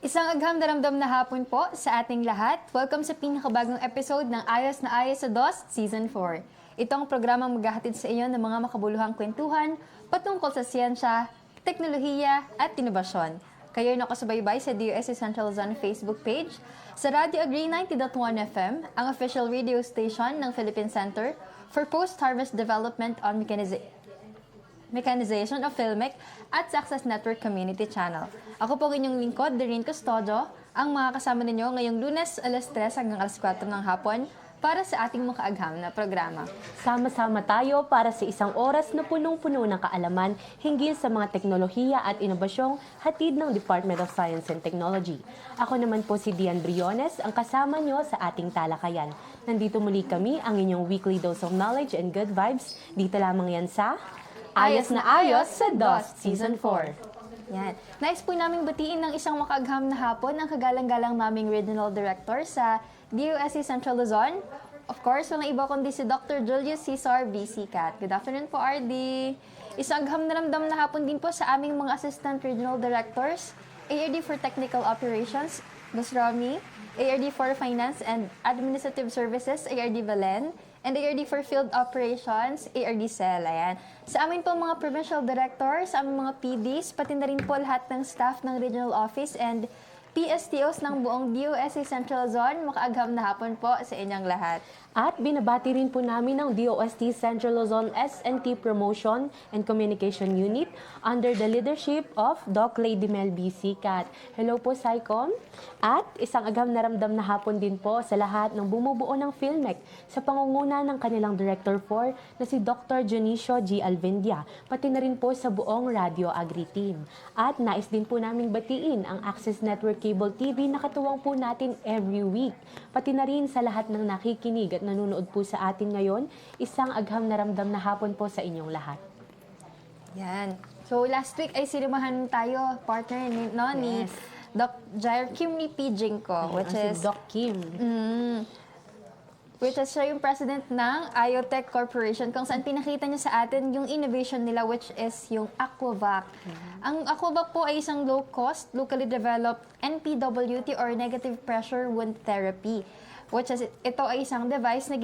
Isang agham na ramdam na hapon po sa ating lahat. Welcome sa pinakabagong episode ng Ayos na Ayos sa DOS Season 4. Ito ang programang maghahatid sa inyo ng mga makabuluhang kwentuhan patungkol sa siyensya, teknolohiya at inobasyon. Kayo ay nakasubaybay sa DOST Central Luzon Facebook page, sa Radio Agree 90.1 FM, ang official radio station ng Philippine Center for Post-Harvest Development on Mechanization of Filmic at Success Network Community Channel. Ako po ang inyong lingkod, Doreen Custodio, ang mga kasama ninyo ngayong Lunes alas 3 hanggang alas 4 ng hapon para sa ating makaagham na programa. Sama-sama tayo para sa isang oras na punong-puno ng kaalaman hinggil sa mga teknolohiya at inobasyong hatid ng Department of Science and Technology. Ako naman po si Dian Briones, ang kasama nyo sa ating talakayan. Nandito muli kami, ang inyong weekly dose of knowledge and good vibes. Dito lamang yan sa Ayos na Ayos sa DOS Season 4. Yan. Nais po namin batiin ng isang makaagham na hapon ang kagalang-galang naming Regional Director sa DOST Central Luzon. Of course, walang iba kundi si Dr. Julius Cesar B.C. Cat. Good afternoon po, RD. Isang agham na ramdam na hapon din po sa aming mga Assistant Regional Directors, ARD for Technical Operations, Ms. Romy, ARD for Finance and Administrative Services, ARD Belen, and ARD for Field Operations, ARD Cel. Ayan. Sa amin po mga Provincial Directors, sa aming mga PDs, pati na rin po lahat ng staff ng Regional Office and PSTOs ng buong DOST Central Zone, makaagham na hapon po sa inyong lahat. At binabati rin po namin ng DOST Central Luzon S&T Promotion and Communication Unit under the leadership of Doc Lady Mel B.C. Cat. Hello po, SciCom. At isang agham na ramdam na hapon din po sa lahat ng bumubuo ng Filmec sa pangunguna ng kanilang Director 4 na si Dr. Dionisio G. Alvendia, pati na rin po sa buong Radio Agri Team. At nais din po naming batiin ang Access Network Cable TV na katuwang po natin every week. Pati na rin sa lahat ng nakikinig at nanonood po sa atin ngayon, isang agham na ramdam na hapon po sa inyong lahat. Yan. So last week ay sinimahan tayo, partner ni Doc Jair Kim ni Pijing ko, which is Si Doc Kim. Which is siya yung president ng IoTech Corporation, kung saan pinakita niya sa atin yung innovation nila, which is yung Aquavac. Ang Aquavac po ay isang low-cost, locally developed NPWT or Negative Pressure Wound Therapy. Which is, ito ay isang device na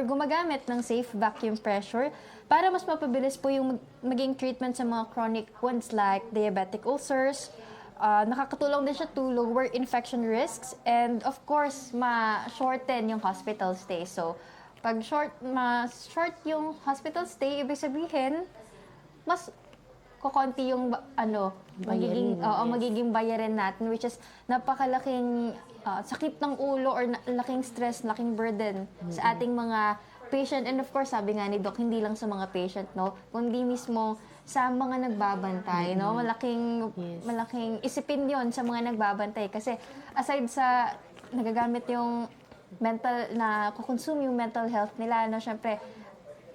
gumagamit ng safe vacuum pressure para mas mapabilis po yung maging treatment sa mga chronic wounds like diabetic ulcers. Nakakatulong din siya to lower infection risks and of course, ma-shorten yung hospital stay. So, pag short yung hospital stay, ibig sabihin, mas kukonti yung magiging bayarin natin, which is napakalaking sakit ng ulo or laking stress, laking burden sa ating mga patient. And of course, sabi nga ni Doc, hindi lang sa mga patient, no, kundi mismo sa mga nagbabantay, no? Malaking isipin 'yon sa mga nagbabantay kasi aside sa nagagamit yung mental na kukonsume yung mental health nila, no, syempre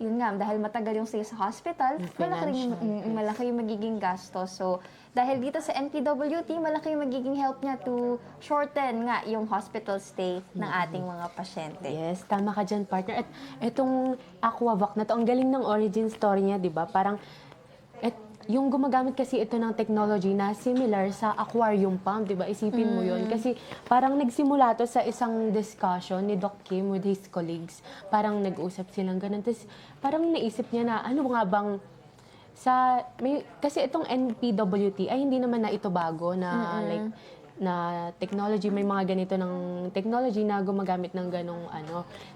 yun nga, dahil matagal yung stay sa hospital, malaki yung magiging gastos. So, dahil dito sa NPWT, malaki yung magiging help niya to shorten nga yung hospital stay ng ating mga pasyente. Yes, tama ka dyan, partner. At itong Aquavac na to, ang galing ng origin story niya, di ba? Parang yung gumagamit kasi ito ng technology na similar sa aquarium pump, di ba? Isipin mo yun. Kasi parang nagsimula to sa isang discussion ni Doc Kim with his colleagues. Parang nag-usap silang ganun. Tapos parang naisip niya na ano nga bang kasi itong NPWT ay hindi naman na ito bago na na technology, may mga ganito ng technology na gumagamit ng ganong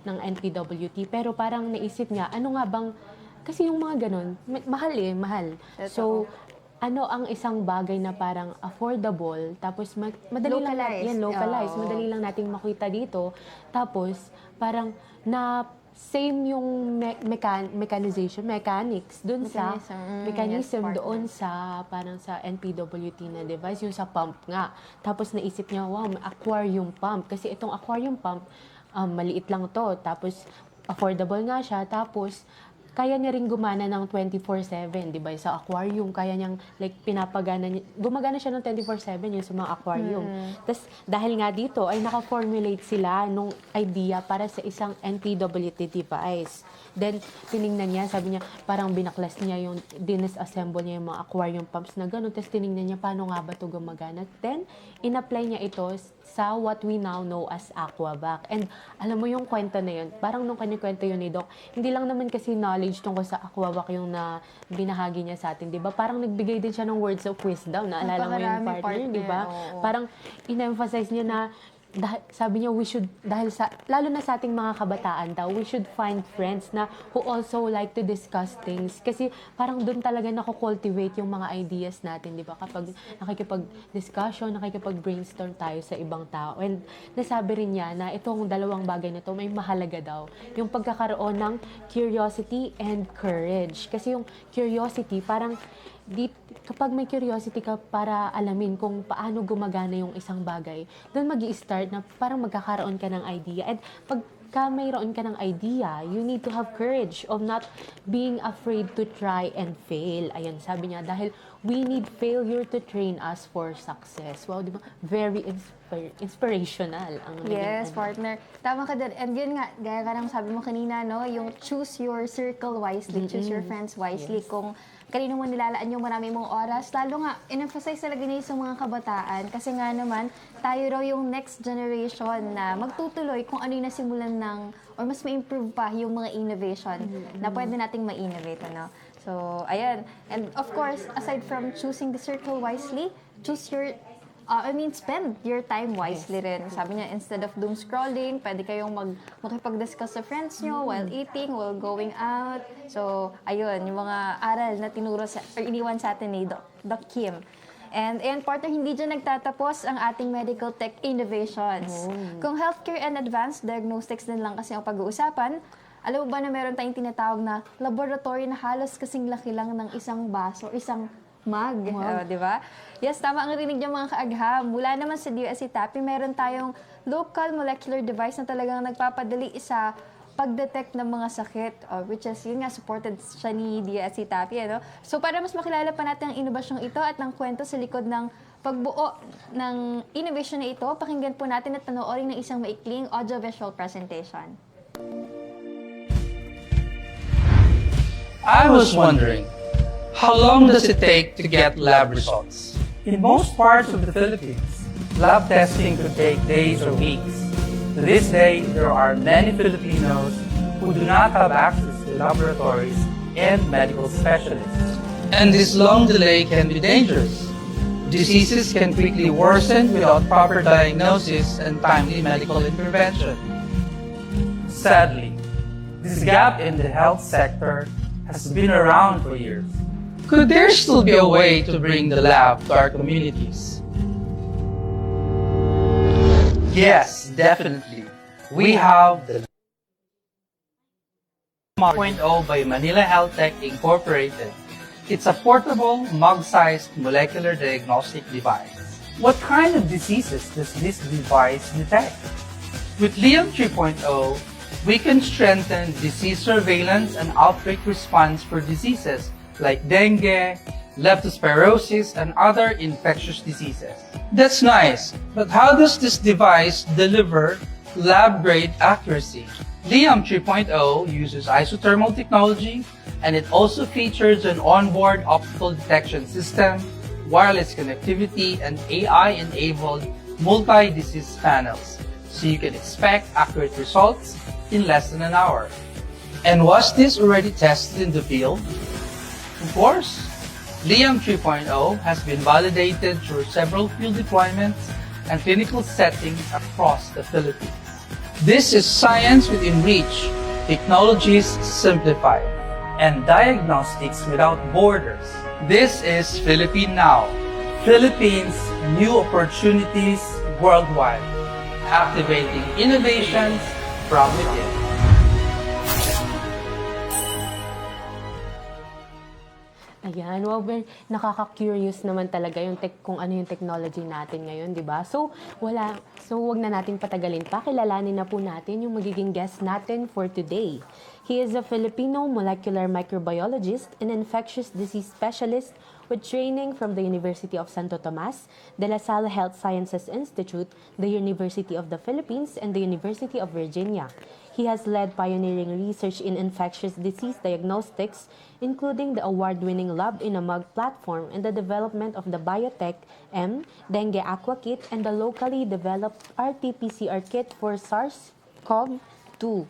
ng NPWT, pero parang naisip niya ano nga bang kasi yung mga ganon, mahal. So, ano ang isang bagay na parang affordable, tapos madali localized, madali lang nating makita dito, tapos parang na same yung mechanics doon sa mechanism doon sa parang sa NPWT na device, yung sa pump nga. Tapos naisip niya, wow, may aquarium pump, kasi itong aquarium pump maliit lang to, tapos affordable nga siya, tapos kaya niya rin gumana ng 24/7, di ba? Sa aquarium, kaya niyang like pinapagana niya, gumagana siya ng 24/7 yung sa mga aquarium. Tapos dahil nga dito ay naka-formulate sila nung idea para sa isang NPWT device. Then tiningnan niya, sabi niya parang binaklas niya yung dinisassemble niya yung mga aquarium pumps na gano'n. Tapos tiningnan niya paano nga ba ito gumagana. Then in-apply niya ito sa what we now know as Aquavac. And alam mo yung kwento na yun, parang nung kanya-kwento yun ni Doc, hindi lang naman kasi knowledge tungkol sa Aquavac yung na binahagi niya sa atin, di ba? Parang nagbigay din siya ng words of wisdom, naalala mo yung partner, di ba? Parang in-emphasize niya na sabi niya, we should, dahil sa, lalo na sa ating mga kabataan daw, we should find friends na who also like to discuss things. Kasi parang doon talaga nako-cultivate yung mga ideas natin, di ba? Kapag nakikipag-discussion, nakikipag-brainstorm tayo sa ibang tao. And nasabi rin niya na itong dalawang bagay na to may mahalaga daw. Yung pagkakaroon ng curiosity and courage. Kasi yung curiosity, parang kapag may curiosity ka para alamin kung paano gumagana yung isang bagay, doon magi-start na parang magkakaroon ka ng idea. And pagka mayroon ka ng idea, you need to have courage of not being afraid to try and fail. Ayan, sabi niya, dahil we need failure to train us for success. Wow, di ba? Very inspirational ang Yes, partner. Tama ka din. And yun nga, gaya ka ng sabi mo kanina, no? Yung choose your circle wisely, choose your friends wisely. Yes. Kung kanino mo nilalaan yung marami mong oras, lalo nga, in-emphasize talaga niya sa mga kabataan. Kasi nga naman, tayo raw yung next generation na magtutuloy kung ano yung nasimulan ng, or mas ma-improve pa yung mga innovation na pwede nating ma-innovate, ano? So, ayan. And of course, aside from choosing the circle wisely, choose your spend your time wisely rin. Sabi niya, instead of doom scrolling, pwede kayong makipag-discuss sa friends nyo while eating, while going out. So, ayun, yung mga aral na tinuro or iniwan sa atin ni Doc Kim. And partner, hindi dyan nagtatapos ang ating medical tech innovations. Kung healthcare and advanced diagnostics din lang kasi ang pag-uusapan, alam mo ba na meron tayong tinatawag na laboratory na halos kasing laki lang ng isang baso, isang mug, di ba? Yes, tama ang rinig niya mga kaagham. Mula naman sa DOST TAPI, meron tayong local molecular device na talagang nagpapadali sa pag-detect ng mga sakit, which is, yun nga, supported siya ni DOST TAPI. Ano? So, para mas makilala pa natin ang inobasyong ito at ng kwento sa likod ng pagbuo ng innovation na ito, pakinggan po natin at panoorin ng isang maikling audiovisual presentation. I was wondering, how long does it take to get lab results? In most parts of the Philippines, lab testing could take days or weeks. To this day, there are many Filipinos who do not have access to laboratories and medical specialists. And this long delay can be dangerous. Diseases can quickly worsen without proper diagnosis and timely medical intervention. Sadly, this gap in the health sector has been around for years. Could there still be a way to bring the lab to our communities? Yes, definitely. We have the 2.0 by Manila Health Tech Incorporated. It's a portable, mug-sized molecular diagnostic device. What kind of diseases does this device detect? With Liam 3.0, we can strengthen disease surveillance and outbreak response for diseases like dengue, leptospirosis, and other infectious diseases. That's nice, but how does this device deliver lab-grade accuracy? Liam 3.0 uses isothermal technology, and it also features an onboard optical detection system, wireless connectivity, and AI-enabled multi-disease panels, so you can expect accurate results in less than an hour. And was this already tested in the field? Of course, Liam 3.0 has been validated through several field deployments and clinical settings across the Philippines. This is science within reach, technologies simplified, And diagnostics without borders. This is Philippine Now, Philippines, new opportunities worldwide. activating innovations from within. Ayan, wow, nakaka-curious naman talaga yung kung ano yung technology natin ngayon, di ba? So, wag na nating patagalin pa. Kilalanin na po natin yung magiging guest natin for today. He is a Filipino molecular microbiologist and infectious disease specialist with training from the University of Santo Tomas, De La Salle Health Sciences Institute, the University of the Philippines, and the University of Virginia. He has led pioneering research in infectious disease diagnostics, including the award-winning Lab in a Mug platform and the development of the Biotech M Dengue Aqua Kit and the locally developed RT-PCR kit for SARS-CoV-2.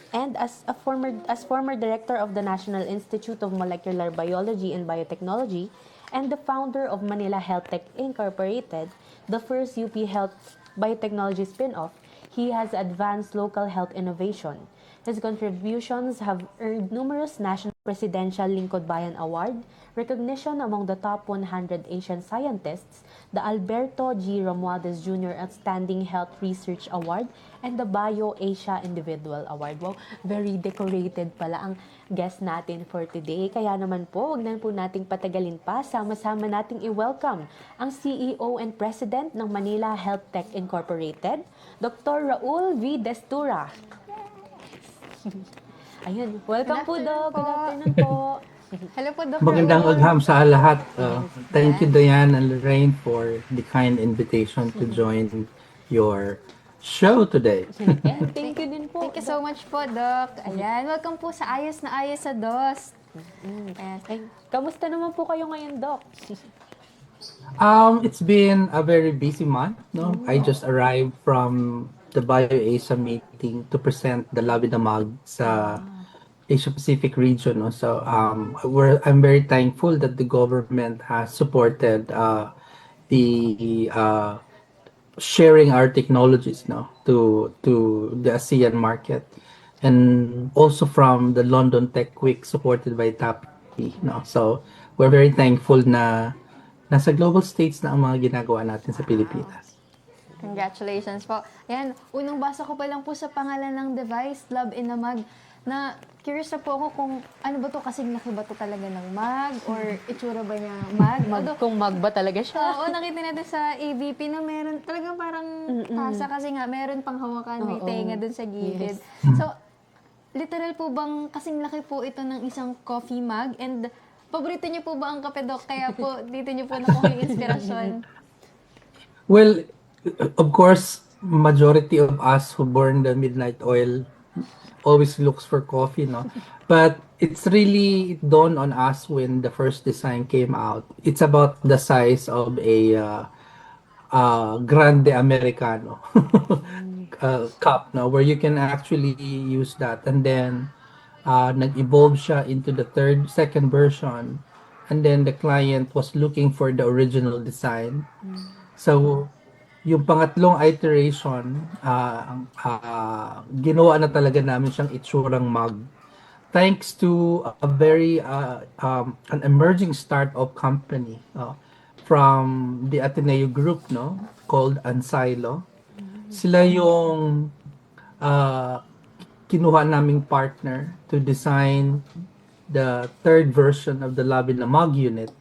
And as former director of the National Institute of Molecular Biology and Biotechnology and the founder of Manila Health Tech Incorporated, the first UP Health Biotechnology spin-off, he has advanced local health innovation. His contributions have earned numerous national Presidential Lingkod Bayan Award, recognition among the top 100 Asian scientists, the Alberto G. Romualdez Jr. Outstanding Health Research Award, and the Bio Asia Individual Award. Wow, very decorated pala ang guest natin for today. Kaya naman po, wag na po nating patagalin pa. Sama-sama nating i-welcome ang CEO and President ng Manila Health Tech Incorporated, Dr. Raul V. Destura. Ayun, welcome po, Doc. Good afternoon po. Hello po, Dr. Magandang Raul. agham sa lahat. Thank you, Diane and Lorraine, for the kind invitation to join your show today. And thank you din po. Thank you so much po, Doc. Ayan, welcome po sa Ayos na Ayos sa DOS. Ayan. Ay, kamusta naman po kayo ngayon, Doc? It's been a very busy month. No, I just arrived from the BioAsia meeting to present the Labinamag sa Asia Pacific region. No? So I'm very thankful that the government has supported the sharing our technologies, no, to the ASEAN market, and also from the London Tech Week supported by TAPI. No? So we're very thankful na nasa global stage na ang mga ginagawa natin sa Pilipinas. Congratulations po. Ayan, unang basa ko pa lang po sa pangalan ng device, Lab in a Mug, na curious na po ako kung ano ba to, kasing laki ba to talaga ng mug or itsura ba niya mug? Kung mag ba talaga siya? Oo, nakita natin sa AVP na meron talagang parang tasa kasi nga meron pang hawakan, may tenga dun sa gilid. So, literal po bang kasing laki po ito ng isang coffee mug? And paborito niyo po ba ang kape, Doc? Kaya po dito niyo po nakuha yung inspirasyon. Well, of course, majority of us who burn the midnight oil always looks for coffee, no? But it's really dawned on us when the first design came out. It's about the size of a Grande Americano cup, no? Where you can actually use that. And then, nag-evolve siya into the second version. And then the client was looking for the original design. So, yung pangatlong iteration, ginawa na talaga namin siyang itsurang mug. Thanks to a very an emerging startup company from the Ateneo Group, no, called Ansilo. Sila yung kinuha naming partner to design the third version of the Labin na Mug unit,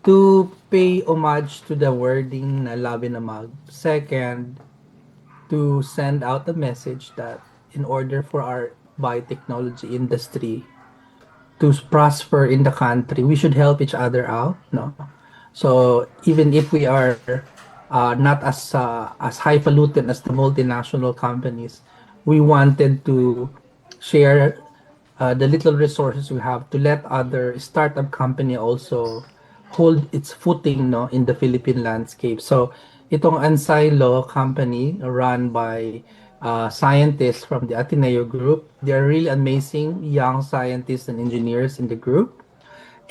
to pay homage to the wording na Labin na Mug. Second, to send out a message that in order for our biotechnology industry to prosper in the country, we should help each other out, no? So even if we are not as highfalutin as the multinational companies, we wanted to share the little resources we have to let other startup company also hold its footing, no, in the Philippine landscape. So itong Ansilo company run by scientists from the Ateneo Group, they're really amazing young scientists and engineers in the group,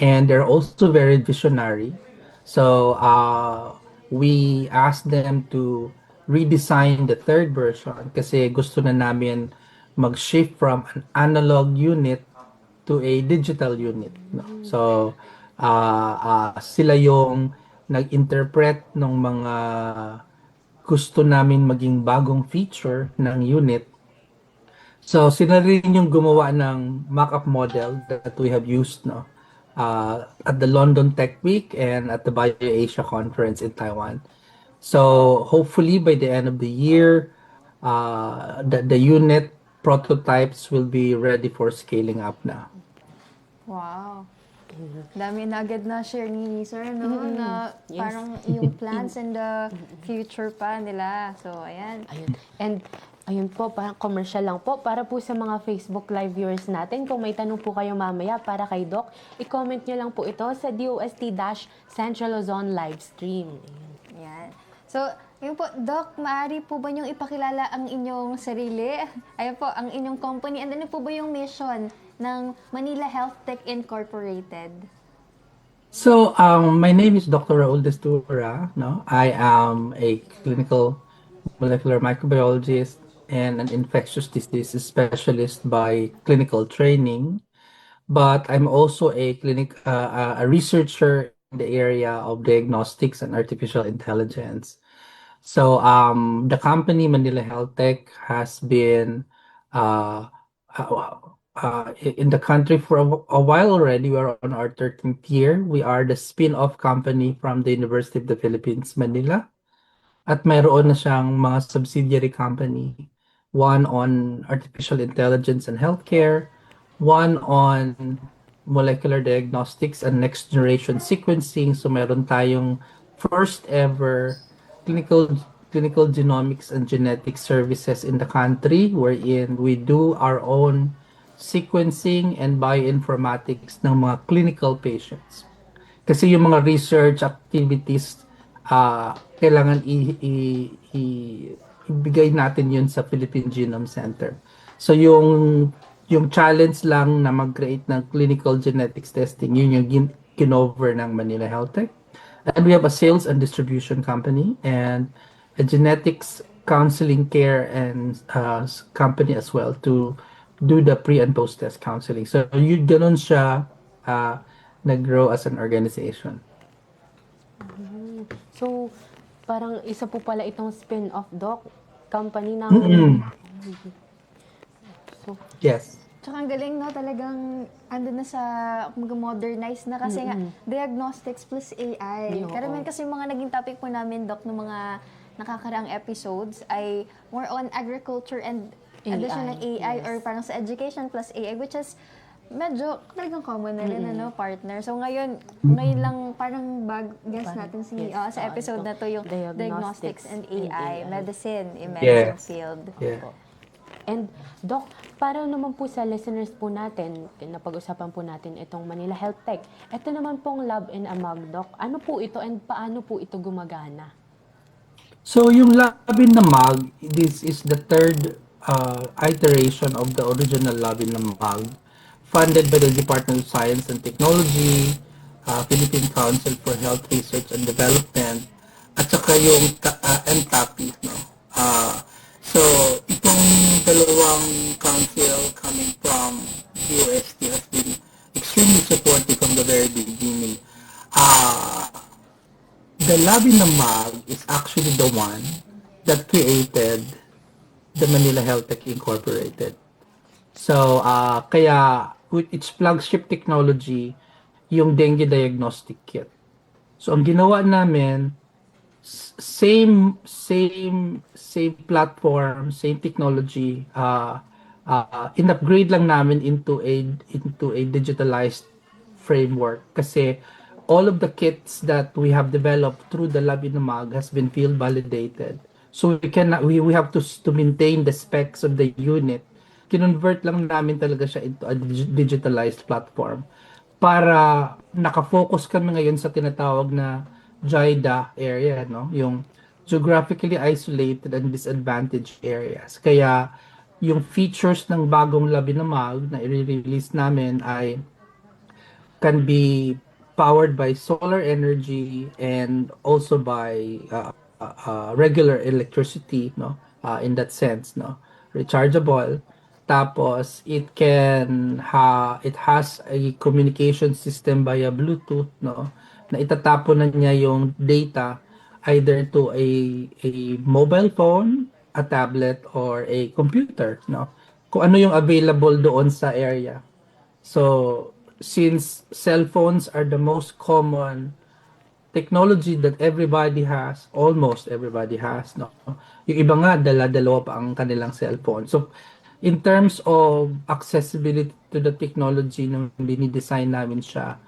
and they're also very visionary. So we asked them to redesign the third version kasi gusto na namin mag-shift from an analog unit to a digital unit, no? So sila yung nag-interpret ng mga gusto namin maging bagong feature ng unit. So sila rin yung gumawa ng mock-up model that we have used, no, at the London Tech Week and at the BioAsia conference in Taiwan. So hopefully by the end of the year, the unit prototypes will be ready for scaling up now. Wow. Dami na agad na share ni Sir, no? Na parang yung plans in the future pa nila. So, ayan. Ayun. And ayun po, parang commercial lang po. Para po sa mga Facebook Live viewers natin, kung may tanong po kayo mamaya para kay Doc, i-comment nyo lang po ito sa DOST-Central Luzon live stream. Ayun. Ayan. So, yun po, Doc, maaari po ba niyong ipakilala ang inyong sarili? Ayun po, ang inyong company. And ano po ba yung mission ng Manila Health Tech Incorporated? So, my name is Dr. Raul Destura. No, I am a clinical molecular microbiologist and an infectious disease specialist by clinical training. But I'm also a researcher in the area of diagnostics and artificial intelligence. So, the company Manila Health Tech has been in the country for a while already. We are on our 13th year. We are the spin-off company from the University of the Philippines, Manila. At mayroon na siyang mga subsidiary company. One on artificial intelligence and healthcare, one on molecular diagnostics and next generation sequencing. So meron tayong first ever clinical genomics and genetic services in the country, wherein we do our own sequencing and bioinformatics ng mga clinical patients. Kasi yung mga research activities, kailangan ibigay natin yun sa Philippine Genome Center. So yung challenge lang na mag-create ng clinical genetics testing, yun yung kinover ng Manila Health Tech. And we have a sales and distribution company and a genetics counseling care and company as well to do the pre and post test counseling. So yun ganun siya nag-grow as an organization. So, parang isa po pala itong spin-off, Doc, company ng... So, Yes. Tsaka ang galing, no? Talagang ando na sa mag-modernize na kasi nga diagnostics plus AI. Oo. Karamihan kasi yung mga naging topic po namin, Doc, ng mga nakakaraang episodes ay more on agriculture and addition ng AI yes. or parang sa education plus AI, which is medyo talagang common na rin, ano, partner. So ngayon lang parang guest natin sa episode na to yung diagnostics and AI, medicine, in medicine Yes. field. Yeah. and, Doc, para naman po sa listeners po natin, napag-usapan po natin itong Manila Health Tech. Ito naman pong Lab in a Mug, Doc. Ano po ito and paano po ito gumagana? So yung Lab in the Mug, this is the third iteration of the original Lab in the Mug, funded by the Department of Science and Technology, Philippine Council for Health Research and Development, at saka yung NTAPI. No? So itong dalawang council coming from DOST has been extremely supportive from the very beginning. The Lab in the Mug is actually the one that created the Manila Health Tech Incorporated. So, kaya with its flagship technology, yung dengue diagnostic kit. So, ang ginawa namin, same platform, same technology, in-upgrade lang namin into a digitalized framework kasi all of the kits that we have developed through the Lab in the Mug has been field validated. So we have to maintain the specs of the unit. Kinonvert lang namin talaga siya into a digitalized platform para nakafocus kami ngayon sa tinatawag na JIDA area, no? Yung geographically isolated and disadvantaged areas. Kaya yung features ng bagong Lab in the Mug na i-release namin ay can be powered by solar energy and also by regular electricity, no? In that sense, no? Rechargeable. Tapos it has a communication system via Bluetooth, no? Na itatapon na niya yung data either to a mobile phone, a tablet, or a computer, no? Kung ano yung available doon sa area. So since cell phones are the most common technology that everybody has, almost everybody has, no? Yung iba nga, dala-dalawa pa ang kanilang cellphone. So, in terms of accessibility to the technology nung dinidesign namin siya,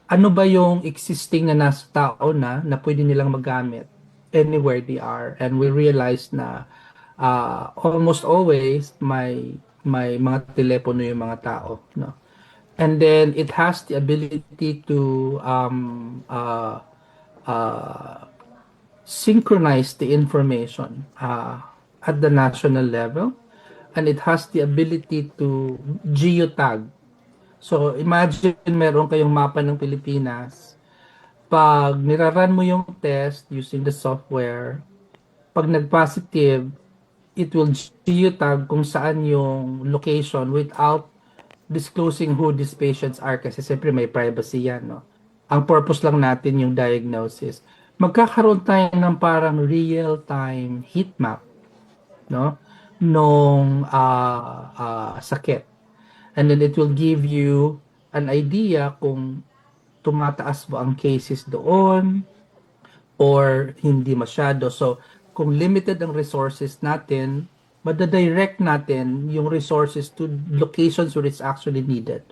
ano ba yung existing na nasa tao na pwede nilang magamit anywhere they are? And we realized na almost always may mga telepono yung mga tao, no? And then it has the ability to synchronize the information at the national level, and it has the ability to geotag. So imagine meron kayong mapa ng Pilipinas, pag niraran mo yung test using the software, pag nag-positive, it will geotag kung saan yung location without disclosing who these patients are, kasi siyempre may privacy yan, no? Ang purpose lang natin yung diagnosis. Magkakaroon tayo ng parang real-time heat map, no? Nung sakit. And then it will give you an idea kung tumataas ba ang cases doon or hindi masyado. So, kung limited ang resources natin, madadirect natin yung resources to locations where it's actually needed.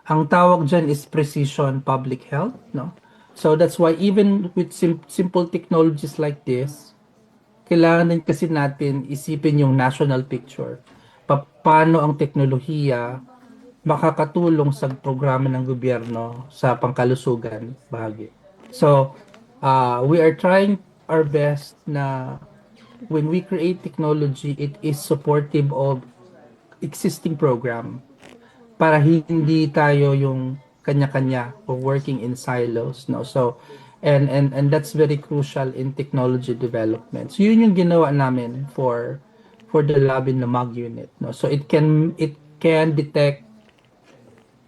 Ang tawag dyan is precision public health, no? So that's why even with simple technologies like this, kailangan din kasi natin isipin yung national picture. Paano ang teknolohiya makakatulong sa programa ng gobyerno sa pangkalusugan bahagi. So, we are trying our best na when we create technology, it is supportive of existing program para hindi tayo yung kanya-kanya or working in silos, no? So, and that's very crucial in technology development. So, yun yung ginawa namin for the lab in the MAG unit, no? So, it can detect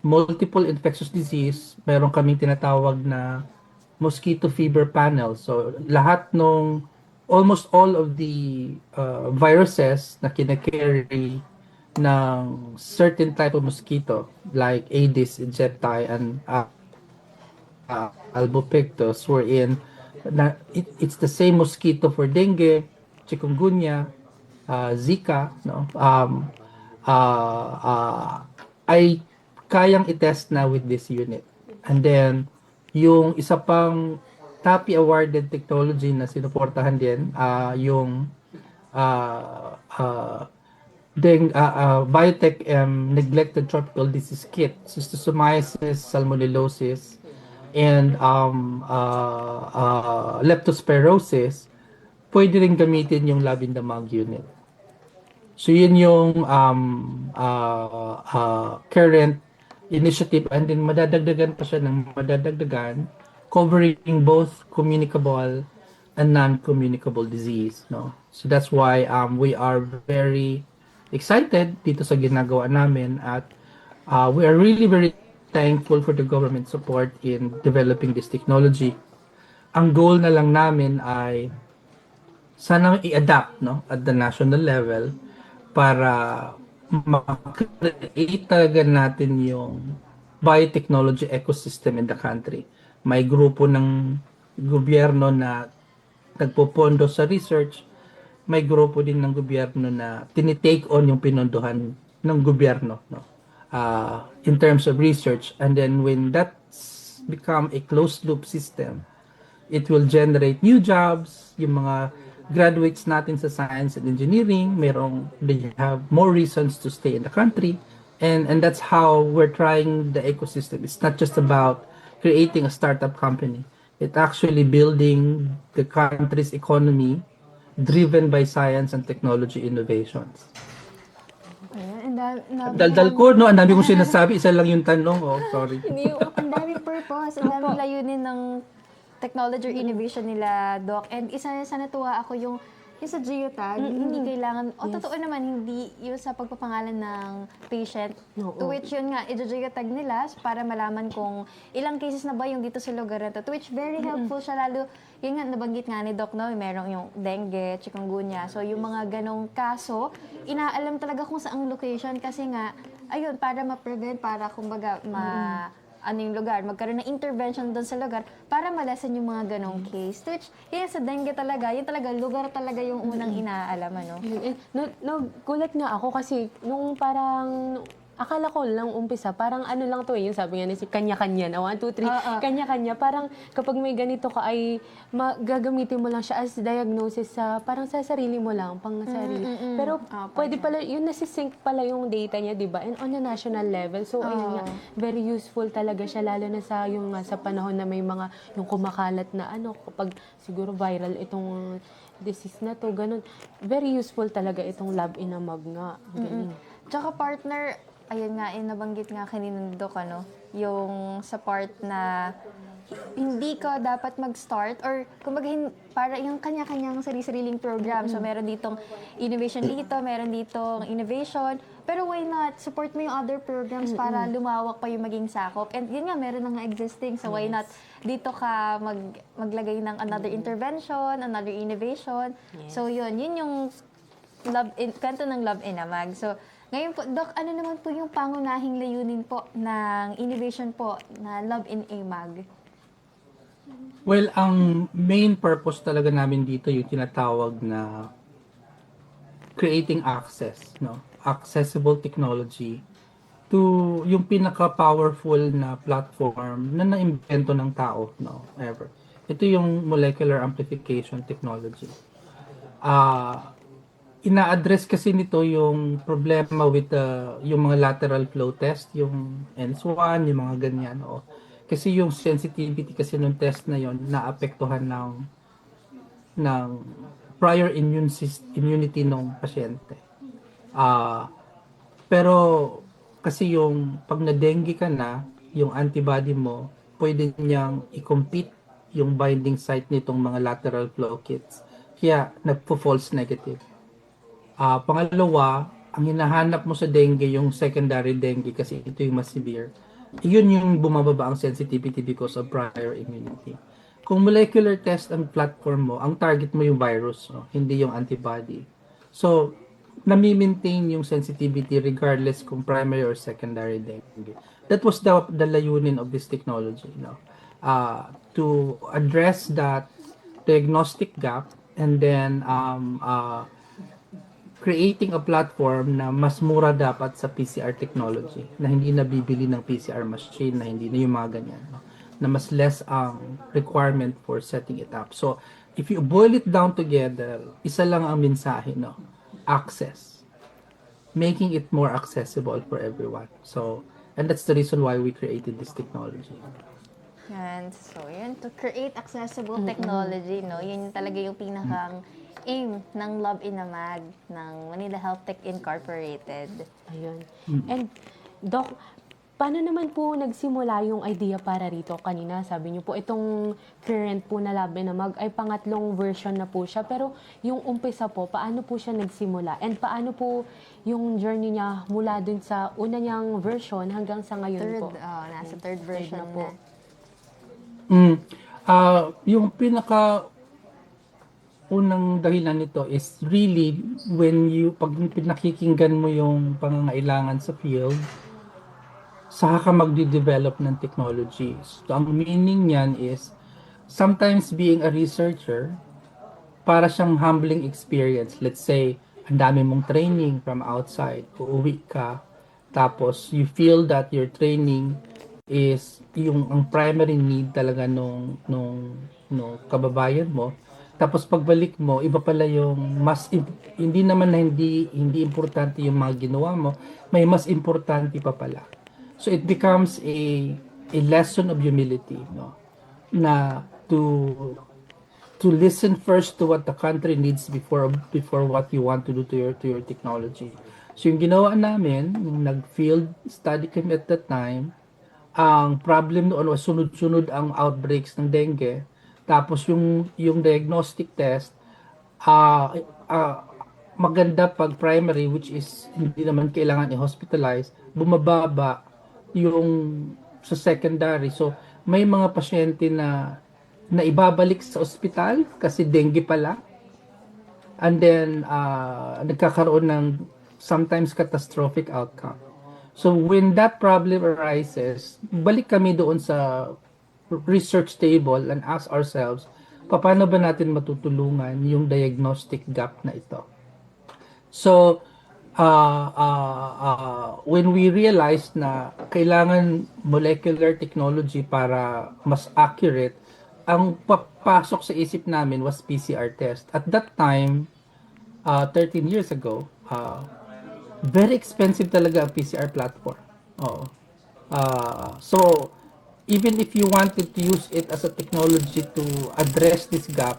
multiple infectious disease. Meron kaming tinatawag na mosquito fever panel. So, almost all of the viruses na kinakarry ng certain type of mosquito like Aedes aegypti and Albopictus it's the same mosquito for dengue, chikungunya, Zika, no? Ay kayang i-test na with this unit. And then yung isa pang TAPI awarded technology na sinuportahan din yung biotech neglected tropical disease kit, schistosomiasis, salmonellosis, and leptospirosis. Pwede rin gamitin yung lab in the MAG unit. So yun yung current initiative, and then madadagdagan pa siya ng madadagdagan, covering both communicable and non-communicable disease, no? So that's why we are very excited dito sa ginagawa namin, at we are really very thankful for the government support in developing this technology. Ang goal na lang namin ay sana i-adapt, no, at the national level para ma-create talaga natin yung biotechnology ecosystem in the country. May grupo ng gobyerno na nagpopondo sa research, may grupo din ng gobyerno na tinitake on yung pinondohan ng gobyerno, no? In terms of research. And then when that's become a closed loop system, it will generate new jobs. Yung mga graduates natin sa science and engineering, they have more reasons to stay in the country. And that's how we're trying the ecosystem. It's not just about creating a startup company. It's actually building the country's economy driven by science and technology innovations. Ayan, Daldal ko, no? Ang dami kong sinasabi. Isa lang yung tanong. Oh, sorry. ang daming purpose, ang daming layunin ng technology or innovation nila, Doc. And isa sa natuwa ako yung sa geotag, hindi kailangan, totoo naman, hindi yung sa pagpapangalan ng patient. To which yun nga, i-geotag nila para malaman kung ilang cases na ba yung dito sa lugar na to. To which very helpful siya, lalo, yun nga, nabanggit nga ni Doc, no, merong yung dengue, chikungunya. So, yung mga ganong kaso, inaalam talaga kung saang location kasi nga, ayun, para ma-prevent, para kumbaga ano yung lugar, magkaroon ng intervention doon sa lugar para malasan yung mga ganong case. Which, yun sa dengue talaga, yun talaga, lugar talaga yung unang inaalam, ano? Gulat nga ako kasi nung parang akala ko lang umpisa, parang ano lang to yung sabi nga ni si kanya-kanya na 1, 2, 3, kanya-kanya. Parang kapag may ganito ka ay gagamitin mo lang siya as diagnosis sa parang sa sarili mo lang, pang sarili. Pero pwede pala, yun nasisync pala yung data niya, di ba? And on a national level. So, ayun nga, very useful talaga siya, lalo na sa yung sa panahon na may mga yung kumakalat na ano, kapag siguro viral itong disease na to, ganun. Very useful talaga itong lab in a mug nga. Galing. Tsaka partner, ayun nga, nabanggit nga kanina Doc, ano, yung sa part na hindi ka dapat mag-start or kumbaga para yung kanya-kanyang sarili-sariling program. So, meron ditong innovation dito, meron ditong innovation. Pero why not support mo yung other programs para lumawak pa yung maging sakop? And yun nga, meron na nga existing. So, why not dito ka maglagay ng another intervention, another innovation. So, yun yung kwento ng Love in a Mag. So, ngayon po, Doc, ano naman po yung pangunahing layunin po ng innovation po na Love in a Mag? Well, ang main purpose talaga namin dito yung tinatawag na creating access, no? Accessible technology to yung pinaka-powerful na platform na naimbento ng tao, no? Ever. Ito yung molecular amplification technology. Ina-address kasi nito yung problema with yung mga lateral flow test, yung NS1, yung mga ganyan. O. Kasi yung sensitivity kasi ng test na yon naapektuhan ng prior immunity ng pasyente. Pero kasi yung pag na-dengue ka na, yung antibody mo, pwede niyang i-compete yung binding site nitong mga lateral flow kits. Kaya nagpo-false negative. Pangalawa, ang hinahanap mo sa dengue, yung secondary dengue kasi ito yung mas severe. Yun yung bumababa ang sensitivity because of prior immunity. Kung molecular test ang platform mo, ang target mo yung virus, no? Hindi yung antibody. So, nami-maintain yung sensitivity regardless kung primary or secondary dengue. That was the layunin of this technology, no? To address that diagnostic gap and then creating a platform na mas mura dapat sa PCR technology, na hindi nabibili ng PCR machine, na hindi na yung mga ganyan, no? Na mas less ang requirement for setting it up. So, if you boil it down together, isa lang ang mensahe, no? Access. Making it more accessible for everyone. So, and that's the reason why we created this technology. Yan. So, yun. To create accessible technology, no? Yun talaga yung pinakang aim ng Love in a Mag ng Manila Health Tech Incorporated. Ayun. And, Doc, paano naman po nagsimula yung idea para rito? Kanina, sabi niyo po, itong current po na Love in a Mag ay pangatlong version na po siya. Pero yung umpisa po, paano po siya nagsimula? And paano po yung journey niya mula dun sa una niyang version hanggang sa ngayon po? Nasa third version na po. Yung pinaka unang dahilan nito is really when pag pinakikinggan mo yung pangangailangan sa field, saka ka magde-develop ng technology. So, ang meaning niyan is sometimes being a researcher, para siyang humbling experience. Let's say, ang dami mong training from outside, uuwi ka, tapos you feel that your training is ang primary need talaga nung kababayan mo. Tapos pagbalik mo, iba pala yung hindi naman na hindi importante yung mga ginawa mo, may mas importante pa pala. So it becomes a lesson of humility, no? Na to listen first to what the country needs before what you want to do to your technology. So yung ginawa namin, yung nag-field study kami at that time, ang problem noon was sunod-sunod ang outbreaks ng dengue. Tapos yung diagnostic test, maganda pag primary, which is hindi naman kailangan i-hospitalize, bumababa yung sa secondary. So may mga pasyente na ibabalik sa ospital kasi dengue pala. And then nagkakaroon ng sometimes catastrophic outcome. So when that problem arises, balik kami doon sa research table and ask ourselves, paano ba natin matutulungan yung diagnostic gap na ito? So, when we realized na kailangan molecular technology para mas accurate, ang papasok sa isip namin was PCR test. At that time, 13 years ago, very expensive talaga ang PCR platform. Oo. So, even if you wanted to use it as a technology to address this gap,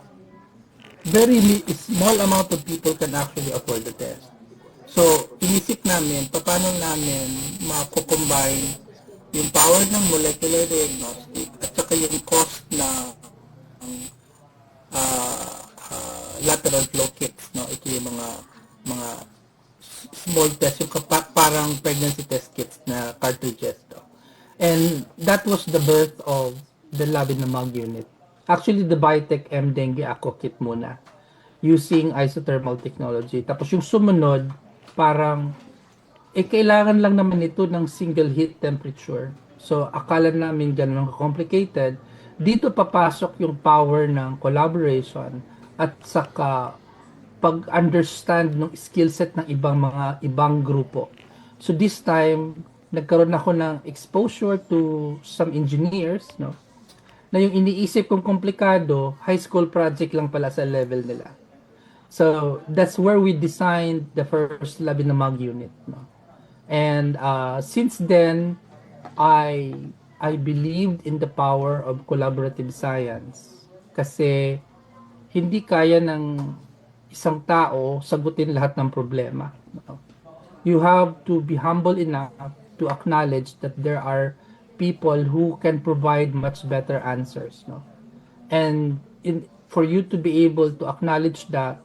very small amount of people can actually afford the test. So, inisip namin, paano namin mako-combine yung power ng molecular diagnostic at saka yung cost na lateral flow kits, no? Ito yung mga small test, yung parang pregnancy test kits na cartridges, no? And that was the birth of the Lab in the Mug unit. Actually, the Biotech M Dengue Aqua Kit muna, using isothermal technology. Tapos yung sumunod, parang, kailangan lang naman ito ng single heat temperature. So, akala namin ganun complicated. Dito papasok yung power ng collaboration at saka pag-understand ng skill set ng ibang grupo. So, this time, nagkaroon ako ng exposure to some engineers, no? Na yung iniisip kong komplikado, high school project lang pala sa level nila. So that's where we designed the first Lab in the Mug unit, no? And since then, I believed in the power of collaborative science. Kasi hindi kaya ng isang tao sagutin lahat ng problema, no? You have to be humble enough to acknowledge that there are people who can provide much better answers, no? And for you to be able to acknowledge that,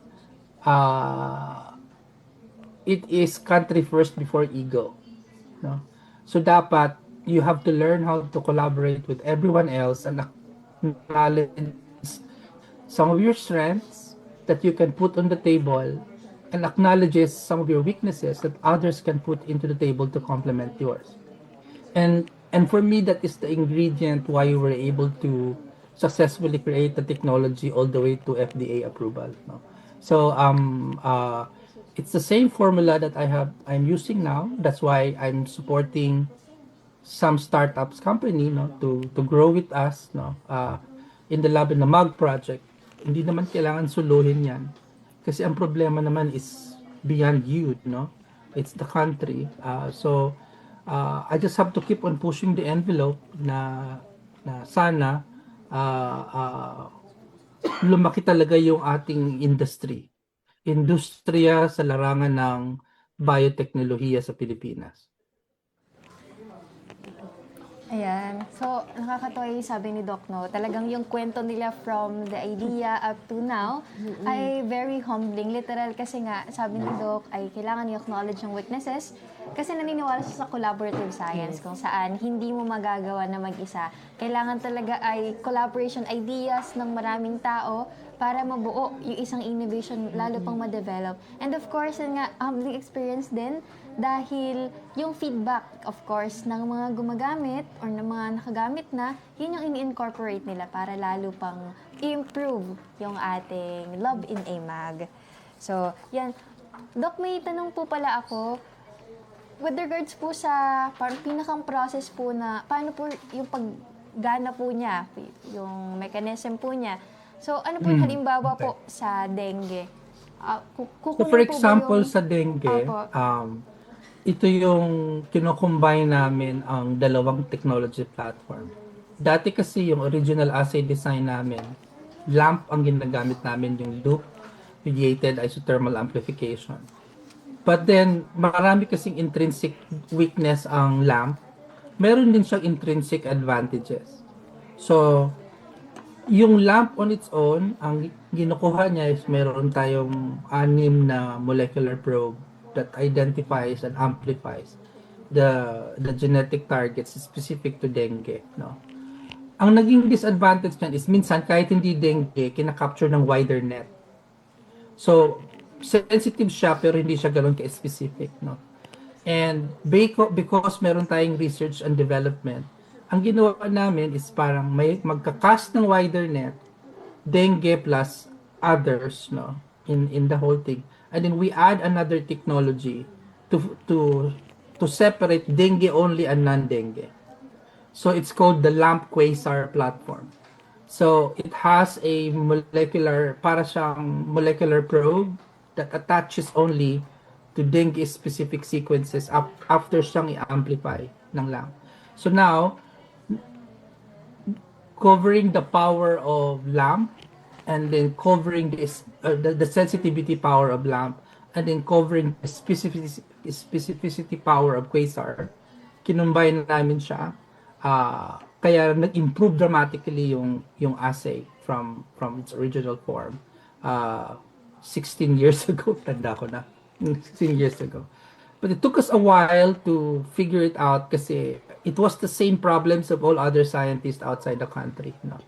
it is country first before ego, no? So dapat you have to learn how to collaborate with everyone else and acknowledge some of your strengths that you can put on the table and acknowledges some of your weaknesses that others can put into the table to complement yours. And for me, that is the ingredient why we were able to successfully create the technology all the way to FDA approval, no? So it's the same formula that I'm using now. That's why I'm supporting some startups company, no, to grow with us, no, in the Lab in the Mug project. Hindi naman kailangan suluhin yan kasi ang problema naman is beyond you, no? It's the country. So I just have to keep on pushing the envelope na sana lumaki talaga yung ating industry. Industriya sa larangan ng bioteknolohiya sa Pilipinas. Ayan. So, nakakatawa yung sabi ni Doc, no? Talagang yung kwento nila from the idea up to now ay very humbling. Literal, kasi nga, sabi ni Doc, ay kailangan i-acknowledge yung weaknesses kasi naniniwala siya sa collaborative science kung saan hindi mo magagawa na mag-isa. Kailangan talaga ay collaboration ideas ng maraming tao para mabuo yung isang innovation lalo pang ma-develop. And of course, yun nga, humbling experience din dahil yung feedback, of course, ng mga gumagamit or ng mga nakagamit na, yun yung ini-incorporate nila para lalo pang improve yung ating Lab in a Mag. So, yan. Doc, may tanong po pala ako. With regards po sa parang pinakang process po na, paano po yung paggana po niya, yung mechanism po niya. So, ano po yung halimbawa po sa dengue? So, for example, sa dengue, ito yung kino-combine namin ang dalawang technology platform. Dati kasi yung original assay design namin, LAMP ang ginagamit namin, yung loop mediated isothermal amplification. But then, marami kasing intrinsic weakness ang LAMP. Meron din siyang intrinsic advantages. So, yung LAMP on its own, ang ginukuha niya is meron tayong 6 na molecular probe that identifies and amplifies the genetic targets specific to dengue, no? Ang naging disadvantage niyan is minsan kahit hindi dengue, kinakapture ng wider net. So, sensitive siya pero hindi siya ganoon ka-specific, no? And because meron tayong research and development, ang ginawa namin is parang may magka-cast ng wider net, dengue plus others, no, in the whole thing. And then we add another technology to separate dengue only and non-dengue. So it's called the LAMP Quasar platform. So it has a para siyang molecular probe that attaches only to dengue specific sequences after siyang i-amplify ng LAMP. So now, covering the power of LAMP and then covering the sensitivity power of LAMP and then covering the specificity power of Quasar, kinumbine namin siya. Kaya nag-improve dramatically yung assay from its original form 16 years ago. Tanda ko na. 16 years ago. But it took us a while to figure it out kasi it was the same problems of all other scientists outside the country. No?